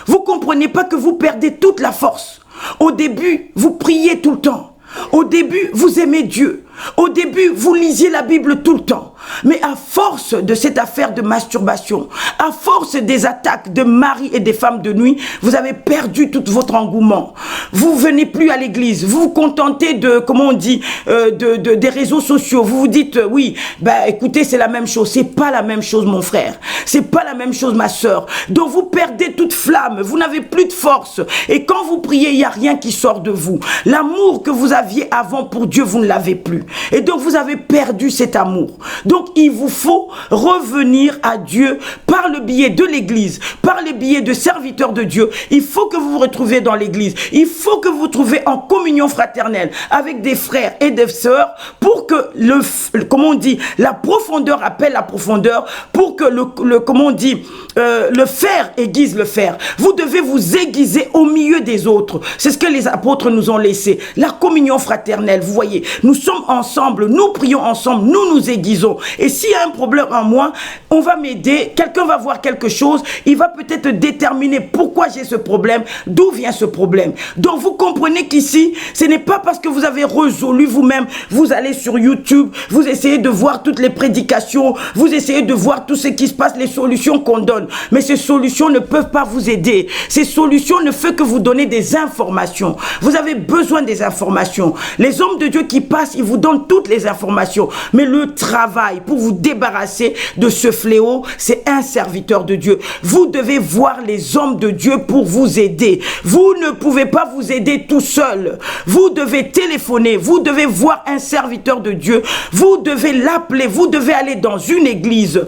S1: Vous ne comprenez pas que vous perdez toute la force. Au début, vous priez tout le temps. Au début, vous aimez Dieu. Au début, vous lisiez la Bible tout le temps. Mais à force de cette affaire de masturbation, à force des attaques de maris et des femmes de nuit, vous avez perdu tout votre engouement. Vous venez plus à l'église. Vous vous contentez de, comment on dit, des réseaux sociaux. Vous vous dites, oui, bah, écoutez, c'est la même chose. C'est pas la même chose, mon frère. C'est pas la même chose, ma sœur. Donc, vous perdez toute flamme. Vous n'avez plus de force. Et quand vous priez, il n'y a rien qui sort de vous. L'amour que vous aviez avant pour Dieu, vous ne l'avez plus. Et donc, vous avez perdu cet amour. Donc, il vous faut revenir à Dieu par le biais de l'église, par le biais de serviteurs de Dieu. Il faut que vous vous retrouviez dans l'église. Il faut que vous vous trouviez en communion fraternelle avec des frères et des sœurs pour que comment on dit, la profondeur appelle la profondeur, pour que comment on dit, le fer aiguise le fer. Vous devez vous aiguiser au milieu des autres. C'est ce que les apôtres nous ont laissé. La communion fraternelle, vous voyez, nous sommes ensemble, nous prions ensemble, nous nous aiguisons. Et s'il y a un problème en moi, on va m'aider, quelqu'un va voir quelque chose, il va peut-être déterminer pourquoi j'ai ce problème, d'où vient ce problème. Donc vous comprenez qu'ici, ce n'est pas parce que vous avez résolu vous-même, vous allez sur YouTube, vous essayez de voir toutes les prédications, vous essayez de voir tout ce qui se passe, les solutions qu'on donne. Mais ces solutions ne peuvent pas vous aider. Ces solutions ne font que vous donner des informations. Vous avez besoin des informations. Les hommes de Dieu qui passent, ils vous donnent toutes les informations. Mais le travail pour vous débarrasser de ce fléau, c'est un serviteur de Dieu. Vous devez voir les hommes de Dieu pour vous aider. Vous ne pouvez pas vous aider tout seul. Vous devez téléphoner. Vous devez voir un serviteur de Dieu. Vous devez l'appeler. Vous devez aller dans une église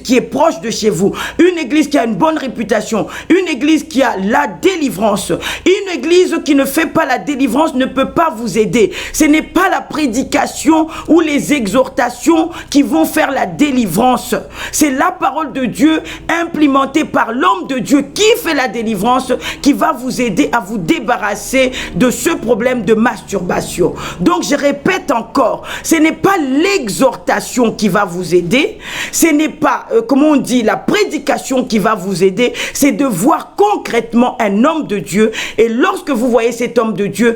S1: qui est proche de chez vous, une église qui a une bonne réputation, une église qui a la délivrance. Une église qui ne fait pas la délivrance ne peut pas vous aider. Ce n'est pas la prédication ou les exhortations qui vont faire la délivrance. C'est la parole de Dieu implémentée par l'homme de Dieu qui fait la délivrance, qui va vous aider à vous débarrasser de ce problème de masturbation. Donc je répète encore, ce n'est pas l'exhortation qui va vous aider, ce n'est pas, comment on dit, la prédication qui va vous aider, c'est de voir concrètement un homme de Dieu. Et lorsque vous voyez cet homme de Dieu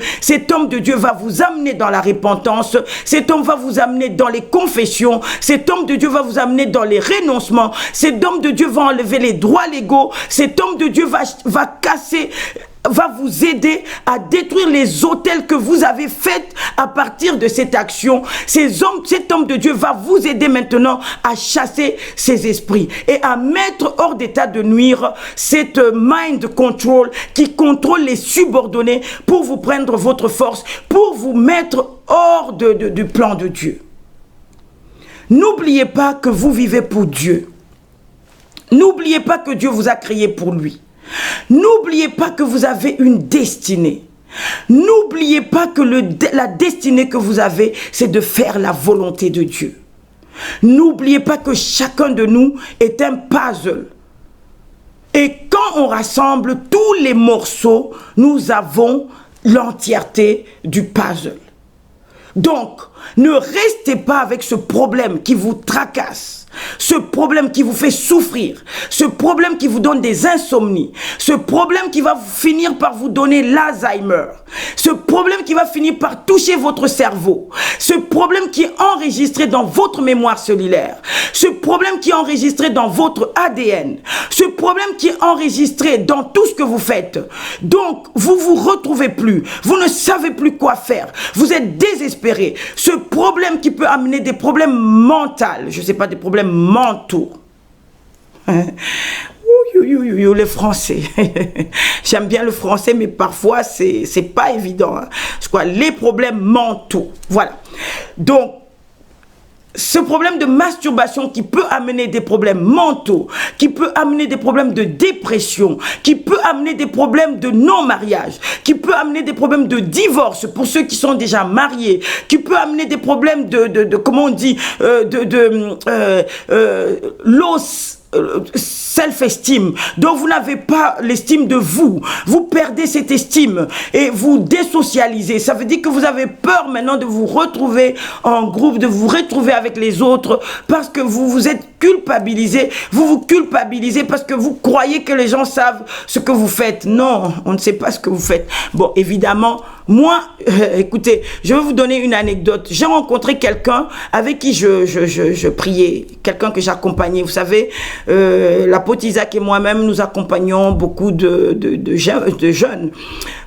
S1: va vous amener dans la repentance, cet homme va vous amener dans les confessions, cet homme de Dieu va vous amener dans les renoncements, cet homme de Dieu va enlever les droits légaux, cet homme de Dieu va casser, va vous aider à détruire les autels que vous avez faits à partir de cette action. Cet homme de Dieu va vous aider maintenant à chasser ces esprits et à mettre hors d'état de nuire cette mind control qui contrôle les subordonnés pour vous prendre votre force, pour vous mettre hors du plan de Dieu. N'oubliez pas que vous vivez pour Dieu. N'oubliez pas que Dieu vous a créé pour lui. N'oubliez pas que vous avez une destinée. N'oubliez pas que la destinée que vous avez, c'est de faire la volonté de Dieu. N'oubliez pas que chacun de nous est un puzzle. Et quand on rassemble tous les morceaux, nous avons l'entièreté du puzzle. Donc, ne restez pas avec ce problème qui vous tracasse, ce problème qui vous fait souffrir, ce problème qui vous donne des insomnies, ce problème qui va finir par vous donner l'Alzheimer, ce problème qui va finir par toucher votre cerveau, ce problème qui est enregistré dans votre mémoire cellulaire, ce problème qui est enregistré dans votre ADN, ce problème qui est enregistré dans tout ce que vous faites. Donc, vous vous retrouvez plus, vous ne savez plus quoi faire, vous êtes désespéré. Ce problème qui peut amener des problèmes mentaux, je ne sais pas, des problèmes mentaux. Le français. J'aime bien le français, mais parfois, c'est pas évident. Hein. Je crois, les problèmes mentaux. Voilà. Donc, ce problème de masturbation qui peut amener des problèmes mentaux, qui peut amener des problèmes de dépression, qui peut amener des problèmes de non-mariage, qui peut amener des problèmes de divorce pour ceux qui sont déjà mariés, qui peut amener des problèmes comment on dit, self-esteem, donc vous n'avez pas l'estime de vous, vous perdez cette estime et vous désocialisez. Ça veut dire que vous avez peur maintenant de vous retrouver en groupe, de vous retrouver avec les autres parce que vous vous êtes culpabilisé, vous vous culpabilisez parce que vous croyez que les gens savent ce que vous faites. Non, on ne sait pas ce que vous faites. Bon, évidemment, moi, écoutez, je vais vous donner une anecdote. J'ai rencontré quelqu'un avec qui je priais, quelqu'un que j'accompagnais. Vous savez, l'apôtre Isaac et moi-même, nous accompagnons beaucoup de jeunes.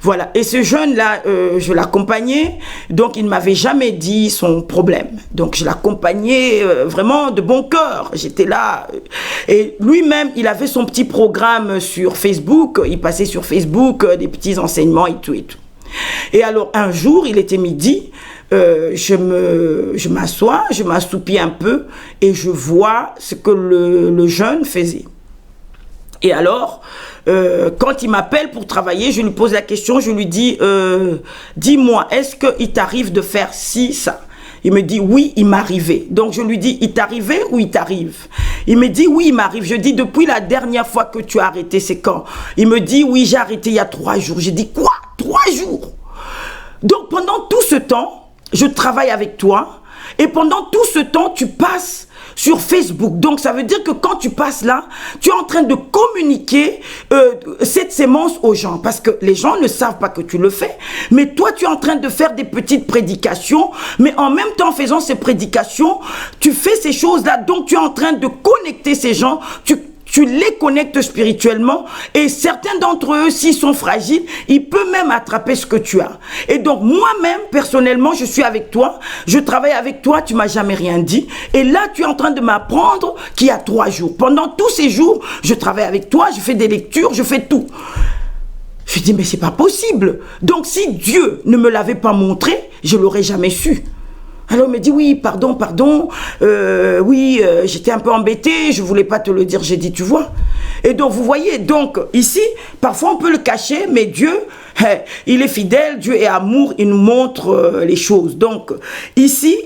S1: Voilà. Et ce jeune-là, je l'accompagnais, donc il ne m'avait jamais dit son problème. Donc je l'accompagnais vraiment de bon cœur. J'étais là. Et lui-même, il avait son petit programme sur Facebook. Il passait sur Facebook des petits enseignements et tout et tout. Et alors, un jour, il était midi, je m'assois, je m'assoupis un peu et je vois ce que le jeune faisait. Et alors, quand il m'appelle pour travailler, je lui pose la question, je lui dis, dis-moi, est-ce qu'il t'arrive de faire ci, ça? Il me dit, oui, il m'arrivait. Donc, je lui dis, il t'arrivait ou il t'arrive? Il me dit, oui, il m'arrive. Je dis, depuis la dernière fois que tu as arrêté, c'est quand? Il me dit, oui, j'ai arrêté il y a 3 jours. J'ai dit, quoi? 3 jours? Donc, pendant tout ce temps, je travaille avec toi. Et pendant tout ce temps, tu passes sur Facebook. Donc, ça veut dire que quand tu passes là, tu es en train de communiquer cette sémence aux gens. Parce que les gens ne savent pas que tu le fais. Mais toi, tu es en train de faire des petites prédications. Mais en même temps, en faisant ces prédications, tu fais ces choses-là. Donc, tu es en train de connecter ces gens. Tu les connectes spirituellement et certains d'entre eux, s'ils sont fragiles, ils peuvent même attraper ce que tu as. Et donc, moi-même, personnellement, je suis avec toi, je travaille avec toi, tu m'as jamais rien dit. Et là, tu es en train de m'apprendre qu'il y a 3 jours. Pendant tous ces jours, je travaille avec toi, je fais des lectures, je fais tout. Je dis, mais c'est pas possible. Donc, si Dieu ne me l'avait pas montré, je l'aurais jamais su. Alors il me dit, oui, pardon, oui, j'étais un peu embêtée, je voulais pas te le dire, j'ai dit, tu vois. Et donc, vous voyez, donc, ici, parfois on peut le cacher, mais Dieu, il est fidèle, Dieu est amour, il nous montre les choses. Donc, ici,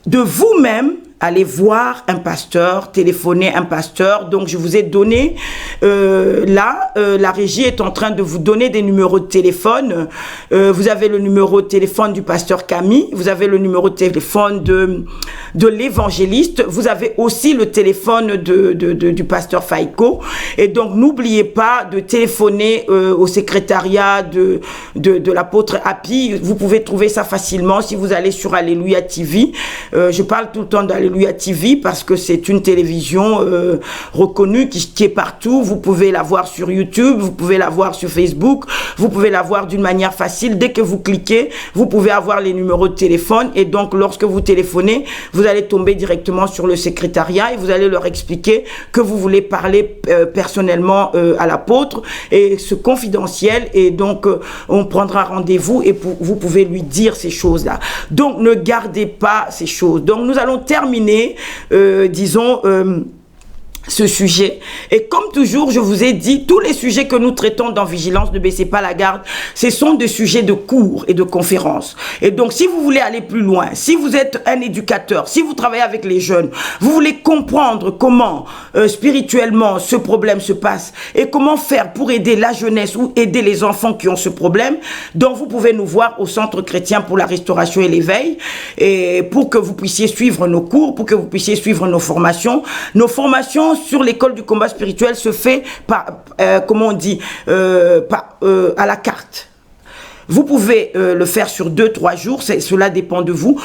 S1: de vous-même, allez voir un pasteur, téléphoner un pasteur. Donc, je vous ai donné, la régie est en train de vous donner des numéros de téléphone. Vous avez le numéro de téléphone du pasteur Camille, vous avez le numéro de téléphone de l'évangéliste, vous avez aussi le téléphone du pasteur Faïko. Et donc, n'oubliez pas de téléphoner au secrétariat de l'apôtre Happy. Vous pouvez trouver ça facilement si vous allez sur Alléluia TV. Je parle tout le temps d'Alléluia TV parce que c'est une télévision reconnue qui est partout. Vous pouvez la voir sur YouTube, vous pouvez la voir sur Facebook, vous pouvez la voir d'une manière facile. Dès que vous cliquez, vous pouvez avoir les numéros de téléphone et donc lorsque vous téléphonez, vous allez tomber directement sur le secrétariat et vous allez leur expliquer que vous voulez parler personnellement à l'apôtre et ce confidentiel et donc on prendra rendez-vous et vous pouvez lui dire ces choses-là. Donc ne gardez pas ces choses. Donc nous allons terminer, disons, ce sujet. Et comme toujours, je vous ai dit, tous les sujets que nous traitons dans Vigilance, ne baissez pas la garde, ce sont des sujets de cours et de conférences. Et donc, si vous voulez aller plus loin, si vous êtes un éducateur, si vous travaillez avec les jeunes, vous voulez comprendre comment spirituellement ce problème se passe et comment faire pour aider la jeunesse ou aider les enfants qui ont ce problème, donc vous pouvez nous voir au Centre chrétien pour la restauration et l'éveil, et pour que vous puissiez suivre nos cours, pour que vous puissiez suivre nos formations. Nos formations sur l'école du combat spirituel se fait par, comment on dit, à la carte. Vous pouvez le faire sur 2-3 jours, cela dépend de vous.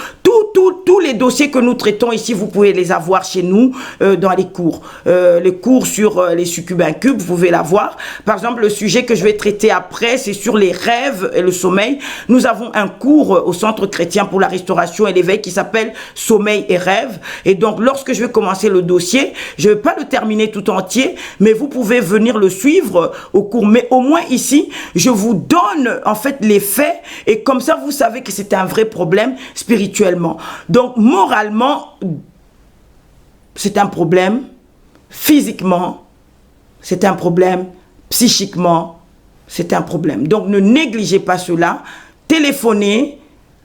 S1: Tous les dossiers que nous traitons ici, vous pouvez les avoir chez nous dans les cours. Les cours sur les succubes incubes, vous pouvez l'avoir. Par exemple, le sujet que je vais traiter après, c'est sur les rêves et le sommeil. Nous avons un cours au Centre chrétien pour la restauration et l'éveil qui s'appelle Sommeil et rêve. Et donc, lorsque je vais commencer le dossier, je ne vais pas le terminer tout entier, mais vous pouvez venir le suivre au cours. Mais au moins ici, je vous donne en fait les faits et comme ça, vous savez que c'est un vrai problème spirituellement. Donc, moralement, c'est un problème. Physiquement, c'est un problème. Psychiquement, c'est un problème. Donc, ne négligez pas cela. Téléphonez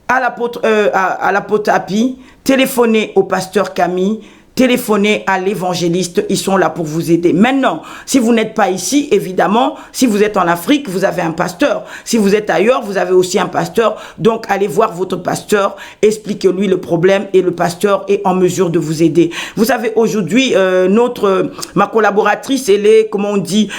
S1: à l'apôtre Happy, téléphonez au pasteur Camille, téléphonez à l'évangéliste, ils sont là pour vous aider. Maintenant, si vous n'êtes pas ici, évidemment, si vous êtes en Afrique, vous avez un pasteur. Si vous êtes ailleurs, vous avez aussi un pasteur. Donc, allez voir votre pasteur, expliquez-lui le problème et le pasteur est en mesure de vous aider. Vous savez, aujourd'hui, ma collaboratrice, elle est, comment on dit,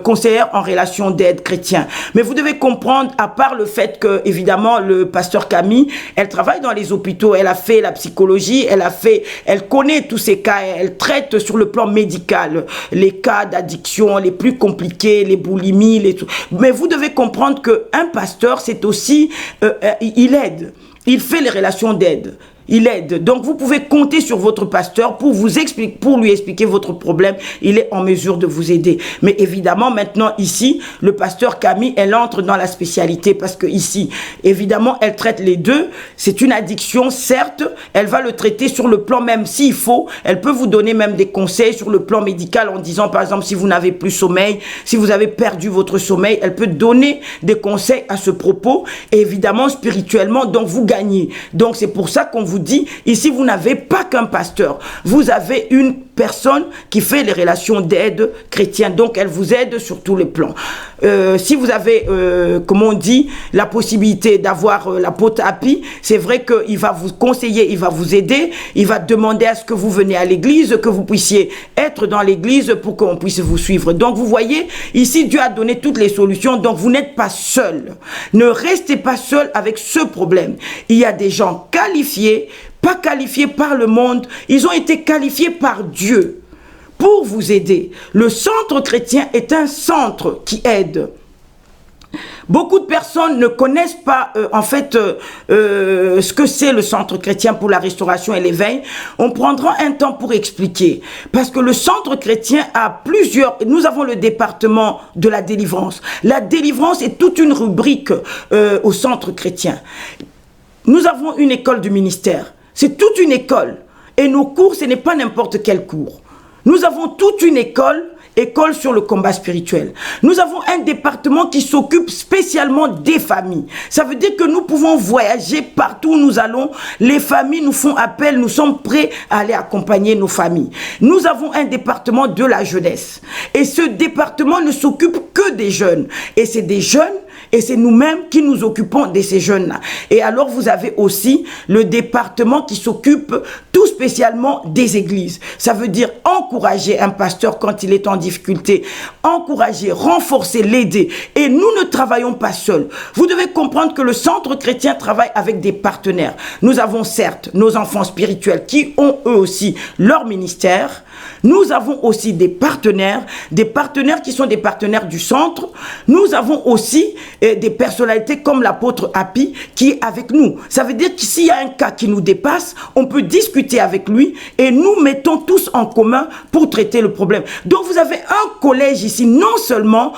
S1: conseillère en relation d'aide chrétien. Mais vous devez comprendre, à part le fait que, évidemment, le pasteur Camille, elle travaille dans les hôpitaux, elle a fait la psychologie, elle connaît tous ces cas, elle traite sur le plan médical les cas d'addiction les plus compliqués, les boulimies, mais vous devez comprendre qu'un pasteur, c'est aussi, il aide, il fait les relations d'aide. Il aide. Donc, vous pouvez compter sur votre pasteur pour lui expliquer votre problème. Il est en mesure de vous aider. Mais évidemment, maintenant, ici, le pasteur Camille, elle entre dans la spécialité parce que ici, évidemment, elle traite les deux. C'est une addiction, certes. Elle va le traiter sur le plan même s'il faut. Elle peut vous donner même des conseils sur le plan médical en disant, par exemple, si vous n'avez plus sommeil, si vous avez perdu votre sommeil, elle peut donner des conseils à ce propos. Et évidemment, spirituellement, donc, vous gagnez. Donc, c'est pour ça qu'on vous dit, ici vous n'avez pas qu'un pasteur, vous avez une personne qui fait les relations d'aide chrétienne, donc elle vous aide sur tous les plans. Si vous avez, comment on dit, la possibilité d'avoir l'apôtre Happy, c'est vrai qu'il va vous conseiller, il va vous aider, il va demander à ce que vous venez à l'église, que vous puissiez être dans l'église pour qu'on puisse vous suivre. Donc vous voyez, ici Dieu a donné toutes les solutions, donc vous n'êtes pas seul. Ne restez pas seul avec ce problème. Il y a des gens qualifiés, pas qualifiés par le monde, ils ont été qualifiés par Dieu pour vous aider. Le centre chrétien est un centre qui aide. Beaucoup de personnes ne connaissent pas en fait ce que c'est le centre chrétien pour la restauration et l'éveil. On prendra un temps pour expliquer. Parce que le centre chrétien a plusieurs... Nous avons le département de la délivrance. La délivrance est toute une rubrique au centre chrétien. Nous avons une école du ministère. C'est toute une école. Et nos cours, ce n'est pas n'importe quel cours. Nous avons toute une école sur le combat spirituel. Nous avons un département qui s'occupe spécialement des familles. Ça veut dire que nous pouvons voyager partout où nous allons. Les familles nous font appel, nous sommes prêts à aller accompagner nos familles. Nous avons un département de la jeunesse. Et ce département ne s'occupe que des jeunes. Et c'est des jeunes et c'est nous-mêmes qui nous occupons de ces jeunes-là. Et alors, vous avez aussi le département qui s'occupe tout spécialement des églises. Ça veut dire encourager un pasteur quand il est en difficulté, encourager, renforcer, l'aider. Et nous ne travaillons pas seuls. Vous devez comprendre que le centre chrétien travaille avec des partenaires. Nous avons certes nos enfants spirituels qui ont eux aussi leur ministère. Nous avons aussi des partenaires qui sont des partenaires du centre. Nous avons aussi des personnalités comme l'apôtre Happy qui est avec nous. Ça veut dire que s'il y a un cas qui nous dépasse, on peut discuter avec lui et nous mettons tous en commun pour traiter le problème. Donc vous avez un collège ici, non seulement,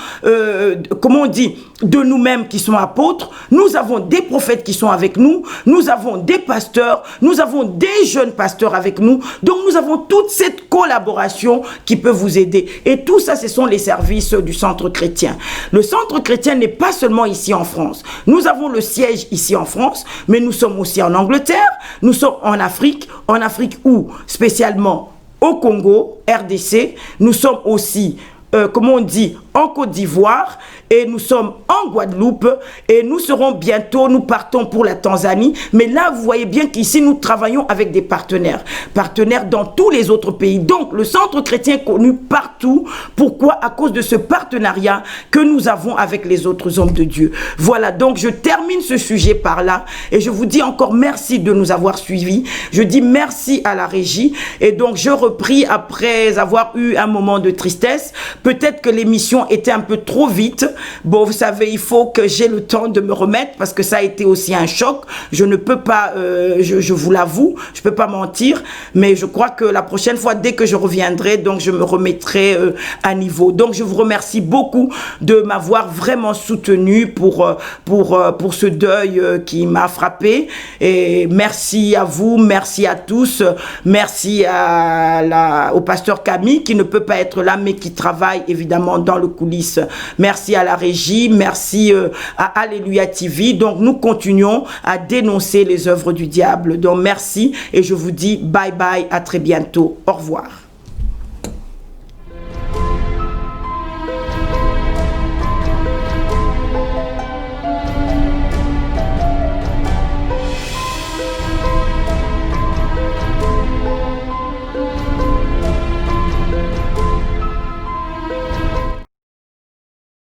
S1: comment on dit, de nous-mêmes qui sommes apôtres, nous avons des prophètes qui sont avec nous, nous avons des pasteurs, nous avons des jeunes pasteurs avec nous, donc nous avons toute cette collaboration qui peut vous aider. Et tout ça, ce sont les services du Centre chrétien. Le Centre chrétien n'est pas seulement ici en France. Nous avons le siège ici en France, mais nous sommes aussi en Angleterre, nous sommes en Afrique où spécialement au Congo, RDC, nous sommes aussi, comment on dit, en Côte d'Ivoire, et nous sommes en Guadeloupe, et nous serons bientôt, nous partons pour la Tanzanie, mais là vous voyez bien qu'ici nous travaillons avec des partenaires dans tous les autres pays. Donc le Centre chrétien est connu partout. Pourquoi? À cause de ce partenariat que nous avons avec les autres hommes de Dieu. Voilà, donc je termine ce sujet par là, et je vous dis encore merci de nous avoir suivis. Je dis merci à la régie, et donc je repris après avoir eu un moment de tristesse. Peut-être que l'émission était un peu trop vite. Bon, vous savez, il faut que j'ai le temps de me remettre parce que ça a été aussi un choc. Je ne peux pas, je vous l'avoue, je peux pas mentir, mais je crois que la prochaine fois, dès que je reviendrai, donc je me remettrai à niveau. Donc je vous remercie beaucoup de m'avoir vraiment soutenu pour ce deuil qui m'a frappé. Et merci à vous, merci à tous, merci au pasteur Camille qui ne peut pas être là mais qui travaille évidemment dans le coulisses. Merci à la régie, merci à Alléluia TV. Donc nous continuons à dénoncer les œuvres du diable. Donc merci et je vous dis bye bye, à très bientôt. Au revoir.